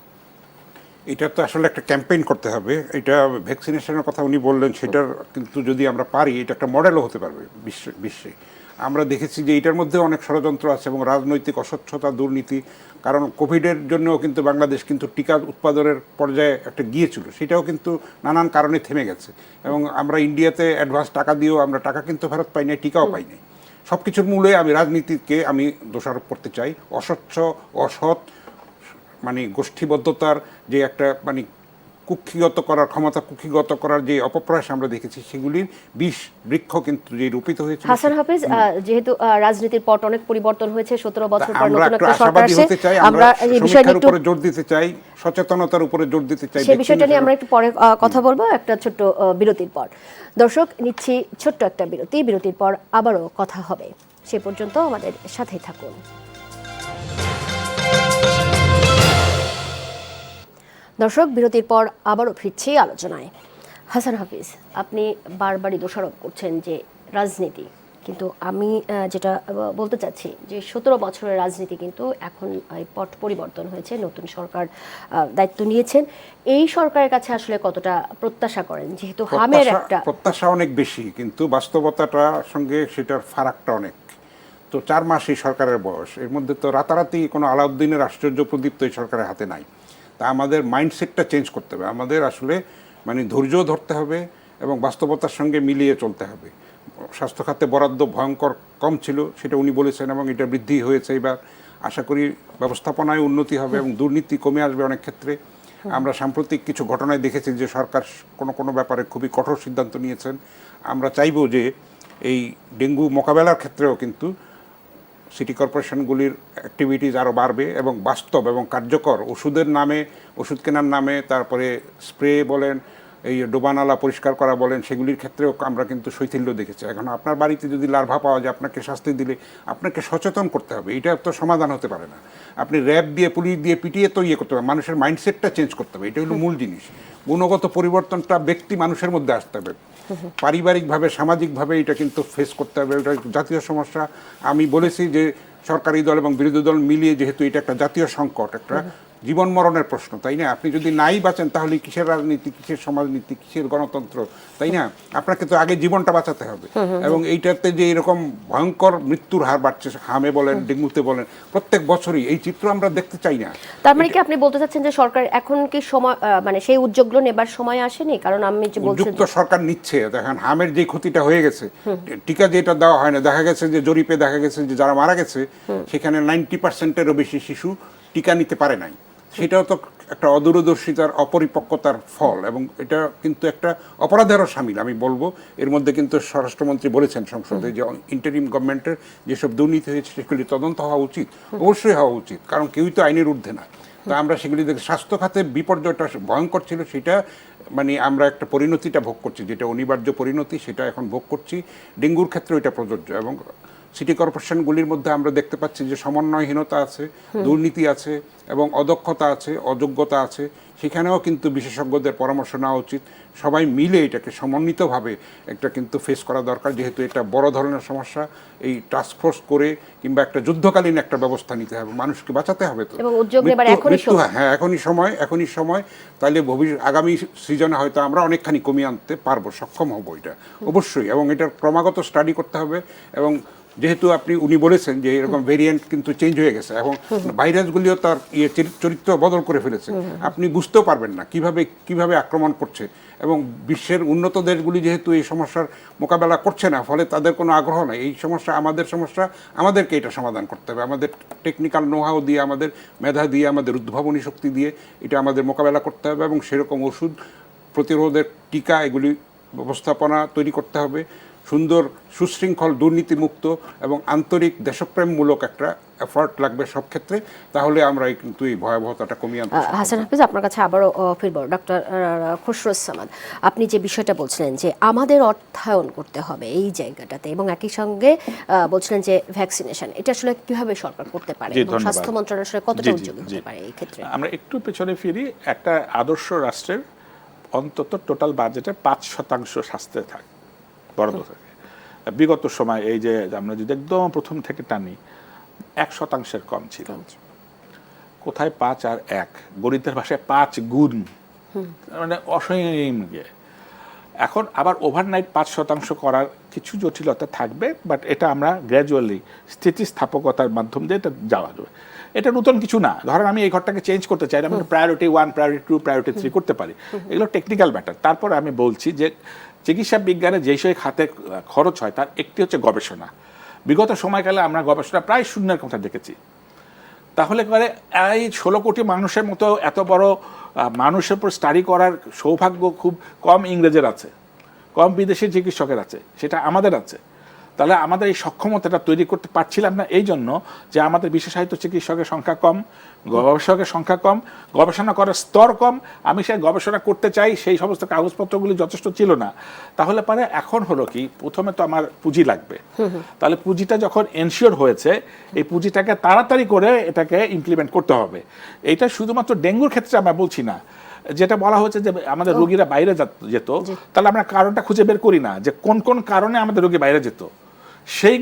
এটা তো আসলে একটা ক্যাম্পেইন করতে হবে। এটা ভ্যাকসিনেশনের কথা উনি বললেন, সেটার কিন্তু যদি আমরা পারি এটা একটা মডেলও হতে পারবে বিশ্বে। আমরা দেখেছি যে এটার মধ্যে অনেক ষড়যন্ত্র আছে এবং রাজনৈতিক অস্বচ্ছতা, দুর্নীতি। কারণ কোভিডের জন্যও কিন্তু বাংলাদেশ কিন্তু টিকা উৎপাদনের পর্যায়ে একটা গিয়েছিল, সেটাও কিন্তু নানান কারণে থেমে গেছে। এবং আমরা ইন্ডিয়াতে অ্যাডভান্স টাকা দিয়েও আমরা টাকা কিন্তু ফেরত পাই নাই, টিকাও পাই নাই। সব কিছুর মূলে আমি রাজনীতিকে আমি দোষারোপ করতে চাই। অস্বচ্ছ, অসৎ, মানে গোষ্ঠীবদ্ধতার যে একটা মানে কুক্ষিগত করার ক্ষমতা, কুক্ষিগত করার যে অপপ্রয়াস আমরা দেখেছি, সেগুলির বিষ বৃক্ষ কিন্তু যে রূপিত হয়েছে। হাসান হাফিজ, যেহেতু রাজনীতির পট অনেক পরিবর্তন হয়েছে, 17 বছর পর নতুন একটা সরকার আসে, আমরা এই বিষয়টা উপরে জোর দিতে চাই, সচেতনতার উপরে জোর দিতে চাই। সেই বিষয়টা নিয়ে আমরা একটু পরে কথা বলবো, একটা ছোট্ট বিরতির পর। দর্শক, নিচ্ছি ছোট্ট একটা বিরতি, বিরতির পর আবারও কথা হবে। সে পর্যন্ত আমাদের সাথেই থাকুন। দর্শক, বিরতির পর আবারও ফিরছি আলোচনায়। হাসান হাফিজ, আপনি বারবারই দোষারোপ করছেন যে রাজনীতি, কিন্তু আমি যেটা বলতে চাচ্ছি যে 17 বছরের রাজনীতি কিন্তু এখন পট পরিবর্তন হয়েছে, নতুন সরকার দায়িত্ব নিয়েছেন। এই সরকারের কাছে আসলে কতটা প্রত্যাশা করেন, যেহেতু হামের একটা প্রত্যাশা অনেক বেশি, কিন্তু বাস্তবতাটার সঙ্গে সেটার ফারাকটা অনেক। তো 4 মাস এই সরকারের বয়স, এর মধ্যে তো রাতারাতি কোনো আলাউদ্দিনের আশ্চর্য প্রদীপ তো এই সরকারের হাতে নাই। তা আমাদের মাইন্ডসেটটা চেঞ্জ করতে হবে, আমাদের আসলে মানে ধৈর্য ধরতে হবে এবং বাস্তবতার সঙ্গে মিলিয়ে চলতে হবে। স্বাস্থ্য খাতে বরাদ্দ ভয়ঙ্কর কম ছিল, সেটা উনি বলেছেন, এবং এটা বৃদ্ধি হয়েছে এবার। আশা করি ব্যবস্থাপনায় উন্নতি হবে এবং দুর্নীতি কমে আসবে অনেক ক্ষেত্রে। আমরা সাম্প্রতিক কিছু ঘটনায় দেখেছি যে সরকার কোনো ব্যাপারে খুবই কঠোর সিদ্ধান্ত নিয়েছেন। আমরা চাইব যে এই ডেঙ্গু মোকাবেলার ক্ষেত্রেও কিন্তু সিটি কর্পোরেশনগুলির অ্যাক্টিভিটিস আরও বাড়বে এবং বাস্তব এবং কার্যকর ওষুধের নামে, ওষুধ কেনার নামে, তারপরে স্প্রে বলেন, এই ডোবানালা পরিষ্কার করা বলেন, সেগুলির ক্ষেত্রেও আমরা কিন্তু শৈথিল্য দেখেছি। এখন আপনার বাড়িতে যদি লার্ভা পাওয়া যায়, আপনাকে শাস্তি দিলে আপনাকে সচেতন করতে হবে, এটা তো সমাধান হতে পারে না। আপনি র্যাব দিয়ে, পুলিশ দিয়ে পিটিয়ে তো ইয়ে করতে হবে, মানুষের মাইন্ডসেটটা চেঞ্জ করতে হবে, এটা হলো মূল জিনিস। গুণগত পরিবর্তনটা ব্যক্তি মানুষের মধ্যে আসতে হবে, পারিবারিকভাবে সামাজিকভাবে এটা কিন্তু ফেস করতে হবে। এটা জাতীয় সমস্যা। আমি বলেছি যে সরকারি দল এবং বিরোধী দল মিলিয়ে যেহেতু এটা একটা জাতীয় সংকট, একটা জীবন মরণের প্রশ্ন, তাই না? আপনি যদি নাই বাঁচেন তাহলে কিসের রাজনীতি, কিসের সমাজনীতি, কিসের গণতন্ত্র, তাই না? আপনাকে তো আগে জীবনটা বাঁচাতে হবে। এবং এইটাতে যে এরকম ভয়ঙ্কর মৃত্যুর হার বাড়ছে, হামে বলেন, ডেঙ্গুতে বলেন, প্রত্যেক বছরই এই চিত্র আমরা দেখতে চাই না। তার মানে কি আপনি বলতে চাচ্ছেন যে সরকার এখন কি সময় মানে সেই উদ্যোগগুলো নেবার সময় আসেনি? কারণ আমি যে বলছি উদ্যোগ তো সরকার নিচ্ছে। দেখেন হামের যে ক্ষতিটা হয়ে গেছে, টিকা যেটা দেওয়া হয় না, দেখা গেছে যে জরিপে দেখা গেছে যে যারা মারা গেছে সেখানে 90%-এরও বেশি শিশু টিকা নিতে পারে নাই। সেটাও তো একটা অদূরদর্শিতার, অপরিপক্কতার ফল, এবং এটা কিন্তু একটা অপরাধেরও শামিল। আমি বলবো এর মধ্যে কিন্তু স্বরাষ্ট্রমন্ত্রী বলেছেন সংসদে যে ইন্টারিম গভর্নমেন্টের যেসব দুর্নীতি হয়েছে সেগুলি তদন্ত হওয়া উচিত, অবশ্যই হওয়া উচিত, কারণ কেউই তো আইনের ঊর্ধ্বে না। তা আমরা সেগুলি দেখে স্বাস্থ্য খাতে বিপর্যয়টা ভয়ঙ্কর ছিল, সেটা মানে আমরা একটা পরিণতিটা ভোগ করছি, যেটা অনিবার্য পরিণতি সেটা এখন ভোগ করছি। ডেঙ্গুর ক্ষেত্রে এটা প্রযোজ্য। এবং সিটি কর্পোরেশনগুলির মধ্যে আমরা দেখতে পাচ্ছি যে সমন্বয়হীনতা আছে, দুর্নীতি আছে, এবং অদক্ষতা আছে, অযোগ্যতা আছে। সেখানেও কিন্তু বিশেষজ্ঞদের পরামর্শ নেওয়া উচিত। সবাই মিলে এটাকে সমন্বিতভাবে একটা কিন্তু ফেস করা দরকার, যেহেতু এটা বড় ধরনের সমস্যা। এই টাস্কফোর্স করে কিংবা একটা যুদ্ধকালীন একটা ব্যবস্থা নিতে হবে, মানুষকে বাঁচাতে হবে। তো এবং উদ্যোগ নেবার এখনই সময়। হ্যাঁ, এখনই সময়। তাহলে আগামী সিজনে হয়তো আমরা অনেকখানি কমিয়ে আনতে পারবো, সক্ষম হবো এটা অবশ্যই। এবং এটার ক্রমাগত স্টাডি করতে হবে। এবং যেহেতু উনি বলেছেন যে এরকম ভেরিয়েন্ট কিন্তু চেঞ্জ হয়ে গেছে, এখন ভাইরাসগুলিও তার চরিত্র বদল করে ফেলেছে। আপনি বুঝতেও পারবেন না কিভাবে আক্রমণ করছে। এবং বিশ্বের উন্নত দেশগুলি যেহেতু এই সমস্যার মোকাবেলা করছে না, ফলে তাদের কোনো আগ্রহ নাই। এই সমস্যা, আমাদেরকে এটা সমাধান করতে হবে। আমাদের টেকনিক্যাল নোহাও দিয়ে, আমাদের মেধা দিয়ে, আমাদের উদ্ভাবনী শক্তি দিয়ে এটা আমাদের মোকাবেলা করতে হবে। এবং সেরকম ওষুধ, প্রতিরোধের টিকা, এগুলি ব্যবস্থাপনা তৈরি করতে হবে। সুন্দর, সুশৃঙ্খল, দুর্নীতিমুক্ত এবং আন্তরিক দেশপ্রেমমূলক একটা এফার্ট লাগবে সব ক্ষেত্রে। তাহলে আমরা কিন্তু এই ভয়াবহতাটা কমিয়ে আনতে পারব। হাসান হাফিজ, আপনার কাছে আবারও ফিরব। ডক্টর খসরুজ্জামান, আপনি যে বিষয়টা বলছিলেন যে আমাদের অর্থায়ন করতে হবে এই জায়গাটাতে, এবং একই সঙ্গে বলছিলেন যে ভ্যাকসিনেশন, এটা আসলে কিভাবে সরকার করতে পারে এবং স্বাস্থ্য মন্ত্রণালয় আসলে কতটা উদ্যোগী হতে পারে এই ক্ষেত্রে? আমরা একটু পেছনে ফিরি। একটা আদর্শ রাষ্ট্রের অন্তত টোটাল বাজেটের 5% স্বাস্থ্যে থাকে, বরাদ্দ থাকে। বিগত সময় এই যে আমরা যদি একদম প্রথম থেকে টানি, 1% কম ছিল। কোথায় 5 আর 1, গণিতের ভাষায় 5 গুণ, মানে অসীম। এখন আবার ওভারনাইট 5% করার কিছু জটিলতা থাকবে, বাট এটা আমরা গ্র্যাজুয়ালি স্থিতিস্থাপকতার মাধ্যম দিয়ে এটা যাওয়া যাবে। এটা নতুন কিছু না। ধরেন আমি এই ঘরটাকে চেঞ্জ করতে চাই, আমি প্রায়োরিটি 1, প্রায়োরিটি 2, প্রায়োরিটি 3 করতে পারি। এগুলো টেকনিক্যাল ম্যাটার। তারপর আমি বলছি যে চিকিৎসা বিজ্ঞানে যেই সেই খাতে খরচ হয় তার একটি হচ্ছে গবেষণা। বিগত সময়কালে আমরা গবেষণা প্রায় শূন্যের কথা দেখেছি। তাহলে করে এই 16 কোটি মানুষের মতো এত বড় মানুষের উপর স্টাডি করার সৌভাগ্য খুব কম ইংরেজের আছে, কম বিদেশি চিকিৎসকের আছে, সেটা আমাদের আছে। তাহলে আমাদের এই সক্ষমতাটা তৈরি করতে পারছিলাম না এই জন্য যে আমাদের বিশেষায়িত চিকিৎসকের সংখ্যা কম, গবেষকের সংখ্যা কম, গবেষণা করার স্তর কম। আমি সেই গবেষণা করতে চাই, সেই সমস্ত কাগজপত্রগুলি যথেষ্ট ছিল না। তাহলে পরে এখন হলো কি, প্রথমে তো আমার পুঁজি লাগবে। তাহলে পুঁজিটা যখন এনশিওর হয়েছে, এই পুঁজিটাকে তাড়াতাড়ি করে এটাকে ইমপ্লিমেন্ট করতে হবে। এইটা শুধুমাত্র ডেঙ্গুর ক্ষেত্রে আমরা বলছি না। যেটা বলা হয়েছে যে আমাদের রোগীরা বাইরে যেত, তাহলে আমরা কারণটা খুঁজে বের করি না যে কোন কোন কারণে আমাদের রোগী বাইরে যেত। সেই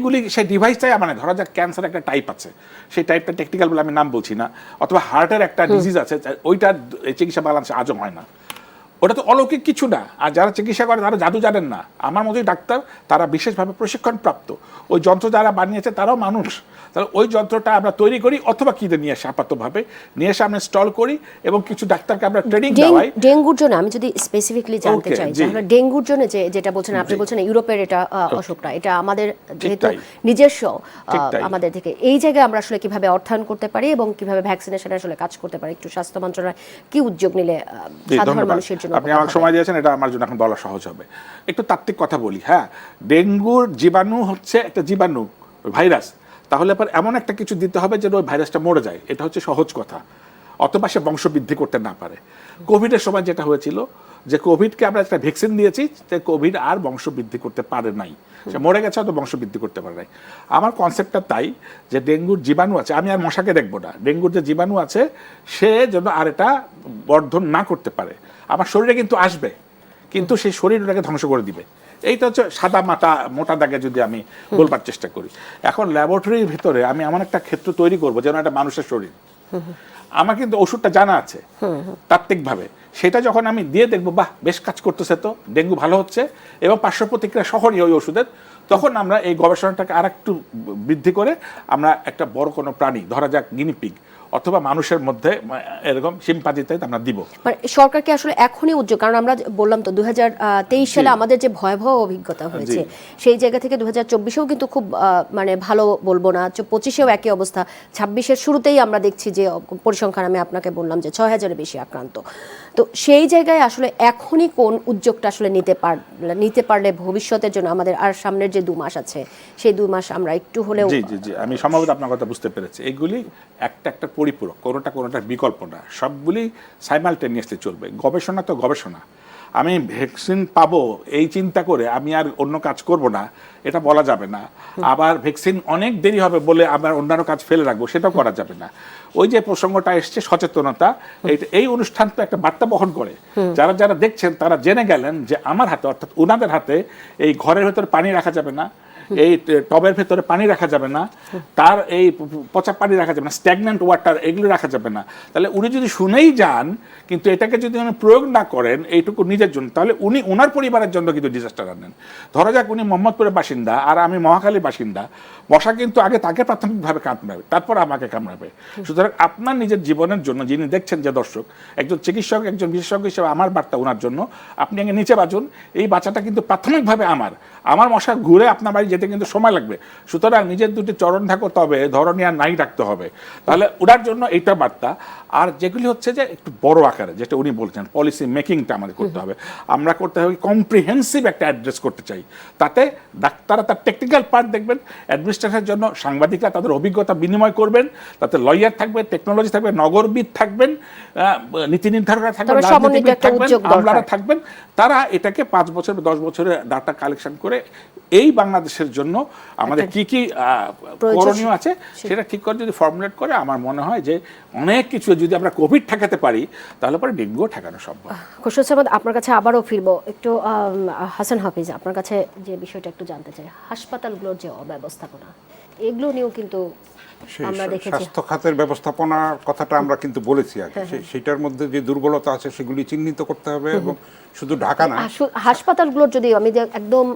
ডিভাইসটাই মানে ধরা যাক ক্যান্সার একটা টাইপ আছে, সেই টাইপটা টেকনিক্যাল বলে আমি নাম বলছি না, অথবা হার্টের একটা ডিজিজ আছে, ওইটার চিকিৎসা বাংলাদেশে আজও হয় না। ওটা তো অলৌকিক কিছু না। আর যারা চিকিৎসা করে তারা জাদু জানেন না। আমার মতোই ডাক্তার, তারা বিশেষভাবে প্রশিক্ষণপ্রাপ্ত। ওই যন্ত্র যারা বানিয়েছে তারাও মানুষ। তাহলে ওই যন্ত্রটা আমরা তৈরি করি, অথবা কিনে নিয়ে এসে আপাতভাবে নিয়ে এসে আমরা স্টল করি এবং কিছু ডাক্তারকে আমরা ট্রেনিং দেওয়াই। ডেঙ্গুর জন্য আমি যদি স্পেসিফিকলি জানতে চাই, তাহলে ডেঙ্গুর জন্য যেটা বলছেন আপনি, বলছেন ইউরোপের এটা অসুখটা, এটা আমাদের যেহেতু নিজস্ব আমাদের থেকে, এই জায়গায় আমরা আসলে কিভাবে অর্থায়ন করতে পারি এবং কিভাবে ভ্যাকসিনেশন আসলে কাজ করতে পারি, একটু স্বাস্থ্য মন্ত্রণালয় কি উদ্যোগ নিলে সাধারণ মানুষের জন্য? আপনি আমাকে সময় দিয়েছেন, এটা আমার জন্য এখন বলা সহজ হবে। একটু তাত্ত্বিক কথা বলি। হ্যাঁ, ডেঙ্গুর জীবাণু হচ্ছে একটা জীবাণু, ভাইরাস। তাহলে পর এমন একটা কিছু দিতে হবে যেন ওই ভাইরাসটা মরে যায়, এটা হচ্ছে সহজ কথা, অথবা সে বংশবৃদ্ধি করতে না পারে। কোভিডের সময় যেটা হয়েছিল, যে কোভিডকে আমরা একটা ভ্যাকসিন দিয়েছি, যে কোভিড আর বংশ বৃদ্ধি করতে পারে নাই, সে মরে গেছে হয়তো বংশ বৃদ্ধি করতে পারে নাই। আমার কনসেপ্টটা তাই যে ডেঙ্গুর জীবাণু আছে, আমি আর মশাকে দেখবো না, ডেঙ্গুর যে জীবাণু আছে সে যেন আর এটা বর্ধন না করতে পারে। আমার শরীরে কিন্তু আসবে, কিন্তু সেই শরীরটাকে ধ্বংস করে দিবে। এইটা হচ্ছে সাদা মোটা দাগে যদি আমি বলবার চেষ্টা করি। এখন ল্যাবরেটরির ভিতরে আমি এমন একটা ক্ষেত্র তৈরি করবো যেন একটা মানুষের শরীর, আমার কিন্তু ওষুধটা জানা আছে তাত্ত্বিকভাবে, সেটা যখন আমি দিয়ে দেখবো বাহ বেশ কাজ করতেছে, তো ডেঙ্গু ভালো হচ্ছে এবং পার্শ্ব প্রতিক্রিয়া সহনীয় ওই ওষুধের, তখন আমরা এই গবেষণাটাকে আর একটু বৃদ্ধি করে আমরা একটা বড় কোনো প্রাণী, ধরা যাক গিনিপিগ অথবা মানুষের মধ্যে এরকম সিম্পাজিতে আমরা দিব। মানে সরকার কি আসলে এখনই উদ্যোগ, কারণ আমরা বললাম তো 2023 সালে আমাদের যে ভয়াবহ অভিজ্ঞতা হয়েছে সেই জায়গা থেকে 2024-এও কিন্তু খুব মানে ভালো বলবো না, 25-এও একই অবস্থা, 26-এর শুরুতেই আমরা দেখছি যে পরিসংখ্যান আমি আপনাকে বললাম যে 6,000-এর বেশি আক্রান্ত। তো সেই জায়গায় আসলে এখনই কোন উদ্যোগটা আসলে নিতে পারলে ভবিষ্যতের জন্য আমাদের আর সামনের যে 2 মাস আছে সেই 2 মাস আমরা একটু হলেও। জি জি জি, আমি সম্ভবত আপনার কথা বুঝতে পেরেছি। এগুলি একটা পরিপূরক, কোনোটার বিকল্প না, সবগুলি সাইমালটেনিয়াসলি চলবে। গবেষণা তো গবেষণা, আমি ভ্যাকসিন পাবো এই চিন্তা করে আমি আর অন্য কাজ করব না, এটা বলা যাবে না। আবার ভ্যাকসিন অনেক দেরি হবে বলে আবার অন্যান্য কাজ ফেলে রাখবো, সেটাও করা যাবে না। ওই যে প্রসঙ্গটা এসছে সচেতনতা, এই অনুষ্ঠান তো একটা বার্তা বহন করে। যারা যারা দেখছেন তারা জেনে গেলেন যে আমার হাতে, অর্থাৎ ওনাদের হাতে এই ঘরের ভেতরে পানি রাখা যাবে না, এই টবের ভেতরে পানি রাখা যাবে না, তার এই পচা পানি রাখা যাবে না, স্ট্যাগন্যান্ট ওয়াটার এগুলো রাখা যাবে না। তাহলে উনি যদি শুনেই যান কিন্তু এটাকে যদি উনি প্রয়োগ না করেন এইটুকু নিজের জন্য, তাহলে উনি ওনার পরিবারের জন্য কিন্তু ডিজাস্টার আনেন। ধরা যাক উনি মোহাম্মদপুরের বাসিন্দা আর আমি মহাখালীর বাসিন্দা, মশা কিন্তু আগে তাকে প্রাথমিকভাবে কামড়াবে, তারপর আমাকে কামড়াবে। সুতরাং আপনার নিজের জীবনের জন্য, যিনি দেখছেন যে দর্শক, একজন চিকিৎসক, একজন বিশেষজ্ঞ হিসেবে আমার বার্তা ওনার জন্য, আপনি আগে নিচে বাঁচুন। এই বাচ্চাটা কিন্তু প্রাথমিকভাবে আমার মশা ঘুরে আপনার বাড়ি যেতে কিন্তু সময় লাগবে। সুতরাং নিজের দুটি চরণ ঢাকো, তবে ধরনী আর নাই রাখতে হবে। তাহলে ওনার জন্য এইটা বার্তা। আর যেগুলি হচ্ছে যে একটু বড় আকারে, যেটা উনি বলছেন পলিসি মেকিংটা আমাদের করতে হবে, আমরা করতে হবে কম্প্রিহেন্সিভ একটা অ্যাড্রেস করতে চাই। তাতে ডাক্তাররা তার টেকনিক্যাল পার্ট দেখবেন, অ্যাডমিনিস্ট্রেশনের জন্য সাংবাদিকরা তাদের অভিজ্ঞতা বিনিময় করবেন, তাতে লয়ার থাকবে, টেকনোলজি থাকবে, নগরবিদ থাকবেন, নীতি নির্ধারকরা থাকবেন, রাজনীতিবিদ থাকবেন, আমলারা থাকবেন। তারা এটাকে 5 বছর 10 বছরের ডাটা কালেকশন করে এই বাংলাদেশের জন্য আমাদের কি কি করণীয় আছে সেটা ঠিক করে যদি ফর্মুলেট করে, আমার মনে হয় যে অনেক কিছু যদি আমরা কোভিড ঠেকাতে পারি তাহলে পরে ডেঙ্গুও ঠেকানো সম্ভব। খোরশেদ সাহেব, আপনার কাছে আবারও ফিরবো একটু। হাসান হাফিজ, আপনার কাছে যে বিষয়টা একটু জানতে চাই, হাসপাতালগুলোর যে অব্যবস্থাপনা, এগুলো নিয়েও কিন্তু আমরা দেখেছি। স্বাস্থ্য খাতের ব্যবস্থাপনার কথাটা আমরা কিন্তু বলেছি আগে, সেটার মধ্যে যে দুর্বলতা আছে সেগুলি চিহ্নিত করতে হবে। এবং শুধু ঢাকা না, হাসপাতালগুলোর যদি আমি একদম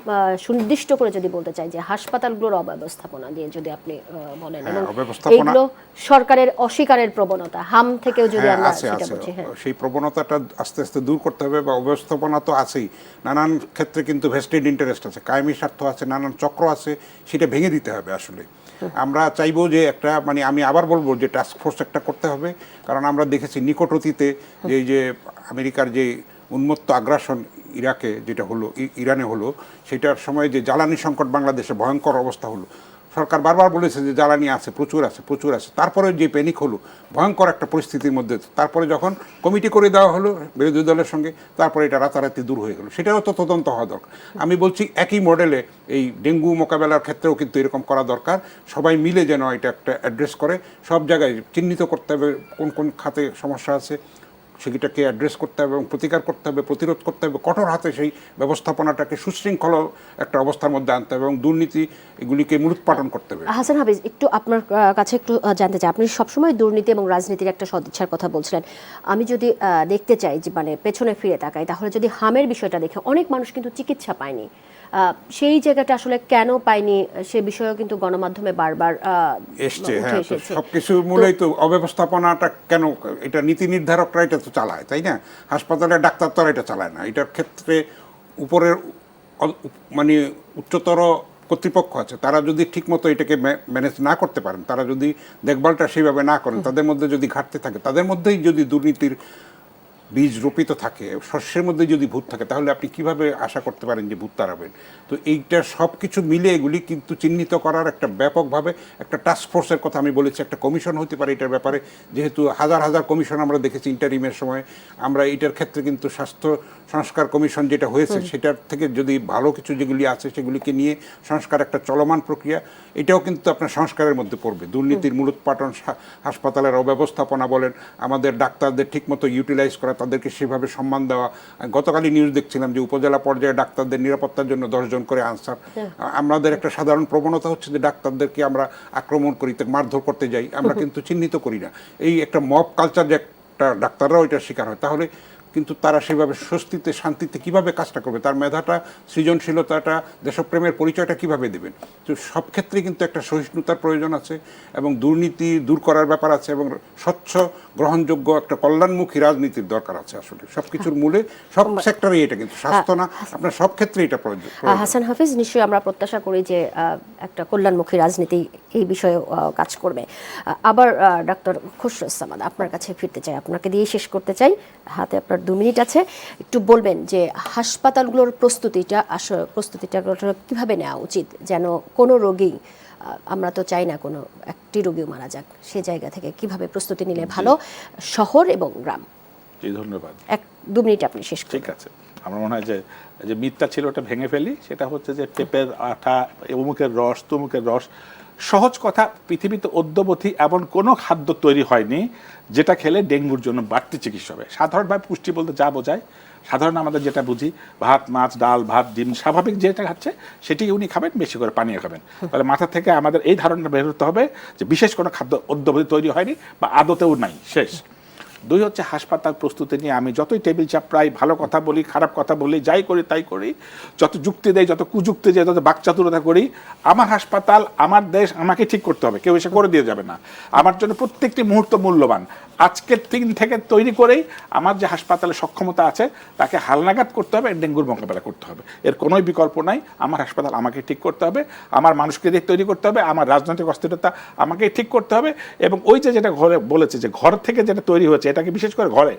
সুনির্দিষ্ট করে যদি বলতে চাই যে হাসপাতালগুলোর অব্যবস্থাপনা দিয়ে যদি আপনি বলেন, এবং এইগুলো সরকারের অস্বীকারের প্রবণতা, হাম থেকেও যদি আমরা সেটা বলছি, সেই প্রবণতাটা আস্তে আস্তে দূর করতে হবে। বা অব্যবস্থাপনা তো আছেই, নানান ক্ষেত্রে কিন্তু ভেস্টেড ইন্টারেস্ট আছে, কায়েমি স্বার্থ আছে, নানান চক্র আছে, সেটা ভেঙে দিতে হবে। আসলে আমরা চাইবো যে একটা, মানে আমি আবার বলবো যে টাস্ক ফোর্স একটা করতে হবে। কারণ আমরা দেখেছি নিকট অতীতে যে আমেরিকার যে উন্মত্ত আগ্রাসন ইরাকে যেটা হলো, ইরানে হলো, সেটার সময় যে জ্বালানি সংকট বাংলাদেশে ভয়ঙ্কর অবস্থা হলো, সরকার বারবার বলেছে যে জ্বালানি আছে, প্রচুর আছে। তারপরে যে প্যানিক হলো, ভয়ঙ্কর একটা পরিস্থিতির মধ্যে, তারপরে যখন কমিটি করে দেওয়া হলো বিরোধী দলের সঙ্গে, তারপরে এটা রাতারাতি দূর হয়ে গেল। সেটাও তো তদন্ত হওয়া দরকার। আমি বলছি একই মডেলে এই ডেঙ্গু মোকাবেলার ক্ষেত্রেও কিন্তু এরকম করা দরকার। সবাই মিলে যেন এটা একটা অ্যাড্রেস করে, সব জায়গায় চিহ্নিত করতে হবে কোন কোন খাতে সমস্যা আছে, সেটাকে অ্যাড্রেস করতে হবে এবং প্রতিকার করতে হবে, প্রতিরোধ করতে হবে। কঠোর হাতে সেই ব্যবস্থাপনাটাকে সুশৃঙ্খল একটা অবস্থার মধ্যে আনতে হবে এবং দুর্নীতি এগুলিকে মূলোৎপাটন করতে হবে। হাসান হাফিজ, একটু আপনার কাছে একটু জানতে চাই, আপনি সবসময় দুর্নীতি এবং রাজনীতির একটা সদিচ্ছার কথা বলছিলেন। আমি যদি দেখতে চাই যে মানে পেছনে ফিরে তাকাই, তাহলে যদি হামের বিষয়টা দেখে, অনেক মানুষ কিন্তু চিকিৎসা পায়নি, সেই জায়গাটা আসলে কেন পায়নি সে বিষয়েও কিন্তু গণমাধ্যমে বারবার এসছে। হ্যাঁ, সবকিছু মূলেই তো অব্যবস্থাপনাটা কেন, এটা নীতি নির্ধারকরা এটা তো চালায়, তাই না? হাসপাতালের ডাক্তার তো এটা চালায় না। এটার ক্ষেত্রে উপরের মানে উচ্চতর কর্তৃপক্ষ আছে, তারা যদি ঠিকমতো এটাকে ম্যানেজ না করতে পারেন, তারা যদি দেখভালটা সেইভাবে না করেন, তাদের মধ্যে যদি ঘাটতি থাকে, তাদের মধ্যেই যদি দুর্নীতির বীজ রোপিত থাকে, শস্যের মধ্যে যদি ভূত থাকে, তাহলে আপনি কিভাবে আশা করতে পারেন যে ভূত তাড়াবেন? তো এইটা সব কিছু মিলে এগুলি কিন্তু চিহ্নিত করার একটা ব্যাপকভাবে একটা টাস্ক ফোর্সের কথা আমি বলেছি, একটা কমিশন হতে পারে এটার ব্যাপারে, যেহেতু হাজার হাজার কমিশন আমরা দেখেছি ইন্টারিমের সময়। আমরা এটার ক্ষেত্রে কিন্তু স্বাস্থ্য সংস্কার কমিশন যেটা হয়েছে সেটার থেকে যদি ভালো কিছু যেগুলি আছে সেগুলিকে নিয়ে সংস্কার একটা চলমান প্রক্রিয়া, এটাও কিন্তু আপনার সংস্কারের মধ্যে পড়বে। দুর্নীতির মূলোৎপাটন, হাসপাতালের অব্যবস্থাপনা বলেন, আমাদের ডাক্তারদের ঠিকমতো ইউটিলাইজ করা, তাদেরকে সেভাবে সম্মান দেওয়া। গতকালই নিউজ দেখছিলাম যে উপজেলা পর্যায়ে ডাক্তারদের নিরাপত্তার জন্য 10 জন করে আনসার। আমাদের একটা সাধারণ প্রবণতা হচ্ছে যে ডাক্তারদেরকে আমরা আক্রমণ করি, মারধর করতে যাই, আমরা কিন্তু চিহ্নিত করি না। এই একটা মব কালচার যে একটা ডাক্তাররাও এটার শিকার হয়, তাহলে কিন্তু তারা সেভাবে স্বস্তিতে শান্তিতে কিভাবে কাজটা করবে? তার মেধাটা, সৃজনশীলতাটা, দেশপ্রেমের পরিচয়টা কিভাবে দেবেন? তো সব ক্ষেত্রে কিন্তু একটা সহিষ্ণুতার প্রয়োজন আছে এবং দুর্নীতি দূর করার ব্যাপার আছে এবং স্বচ্ছ গ্রহণযোগ্য একটা কল্যাণমুখী রাজনীতির দরকার আছে। আসলে সব কিছুর মূলে সব সেক্টরে এটা, কিন্তু স্বাস্থ্য না, আপনার সব ক্ষেত্রে এটা প্রয়োজন। হাসান হাফিজ, নিশ্চয়ই আমরা প্রত্যাশা করি যে একটা কল্যাণমুখী রাজনীতি এই বিষয়ে কাজ করবে। আবার ডক্টর খুশরুজ্জামান, আপনার কাছে ফিরতে চাই, আপনাকে দিয়ে শেষ করতে চাই, হাতে আপনার 2 মিনিট আছে। একটু বলবেন যে হাসপাতালগুলোর প্রস্তুতিটা কিভাবে নেওয়া উচিত, যেন কোনো রোগী, আমরা তো চাই না কোনো একটি রোগীও মারা যাক, সে জায়গা থেকে কিভাবে প্রস্তুতি নিলে ভালো, শহর এবং গ্রাম? জি, ধন্যবাদ। 2 মিনিট আপনি শেষ করুন। ঠিক আছে। আমার মনে হয় যে মিথ্যা ছিল ওটা ভেঙে ফেলি। সেটা হচ্ছে যে পেঁপের আঠা, অমুকের রস, তমুকের রস। সহজ কথা, পৃথিবীতে অদ্যবধি এমন কোনো খাদ্য তৈরি হয়নি যেটা খেলে ডেঙ্গুর জন্য বাড়তি চিকিৎসা হবে। সাধারণভাবে পুষ্টি বলতে যা বোঝায়, সাধারণ আমাদের যেটা বুঝি, ভাত, মাছ, ডাল, ভাত, ডিম, স্বাভাবিক যেটা খাচ্ছে সেটি উনি খাবেন, বেশি করে পানীয় খাবেন। তাহলে মাথা থেকে আমাদের এই ধারণা বের হতে হবে যে বিশেষ কোনো খাদ্য অদ্যবধি তৈরি হয়নি বা আদতেও নাই, শেষ। 2 হচ্ছে হাসপাতাল প্রস্তুতি নিয়ে আমি যতই টেবিল চাপড়াই, ভালো কথা বলি, খারাপ কথা বলি, যাই করি তাই করি, যত যুক্তি দেয়, যত কুযুক্তি দেয়, যত বাকচাতুরতা করি, আমার হাসপাতাল, আমার দেশ, আমাকে ঠিক করতে হবে, কেউ এসে করে দিয়ে যাবে না। আমার জন্য প্রত্যেকটি মুহূর্ত মূল্যবান। আজকের দিন থেকে তৈরি করেই আমার যে হাসপাতালে সক্ষমতা আছে তাকে হালনাগাদ করতে হবে, ডেঙ্গুর মোকাবেলা করতে হবে। এর কোনোই বিকল্প নাই। আমার হাসপাতাল আমাকে ঠিক করতে হবে, আমার মানুষকে দিয়ে তৈরি করতে হবে, আমার রাজনৈতিক অস্থিরতা আমাকে ঠিক করতে হবে। এবং ওই যে যেটা ঘরে বলেছে যে ঘর থেকে যেটা তৈরি হয়েছে, এটাকে বিশেষ করে ঘরে,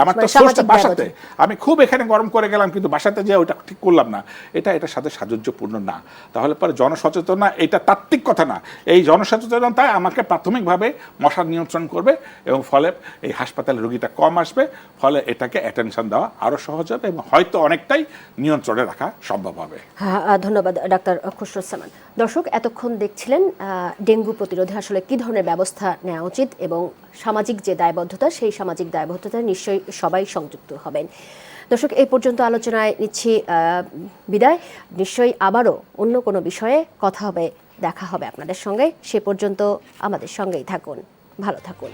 আমার তো সোর্সটা বাসাতে, আমি খুব এখানে গরম করে গেলাম কিন্তু বাসাতে যে ওইটা ঠিক করলাম না, এটার সাথে সাযুজ্যপূর্ণ না। তাহলে পরে জনসচেতনা, এটা তাত্ত্বিক কথা না, এই জনসচেতনতায় আমাকে প্রাথমিকভাবে মশা নিয়ন্ত্রণ করবে এবং ফলে এই হাসপাতালে রোগীটা কম আসবে, ফলে এটাকে অ্যাটেনশন দেওয়া আরও সহজ হবে এবং হয়তো অনেকটাই নিয়ন্ত্রণে রাখা সম্ভব হবে। হ্যাঁ, ধন্যবাদ ডাক্তার খুশরুজ্জামান। দর্শক, এতক্ষণ দেখছিলেন ডেঙ্গু প্রতিরোধে আসলে কী ধরনের ব্যবস্থা নেওয়া উচিত এবং সামাজিক যে দায়বদ্ধতা, সেই সামাজিক দায়বদ্ধতা নিশ্চয়ই সবাই সংযুক্ত হবেন। দর্শক, এই পর্যন্ত আলোচনায় নিচ্ছি বিদায়। নিশ্চয়ই আবারও অন্য কোনো বিষয়ে কথা হবে, দেখা হবে আপনাদের সঙ্গে। সে পর্যন্ত আমাদের সঙ্গেই থাকুন, ভালো থাকুন।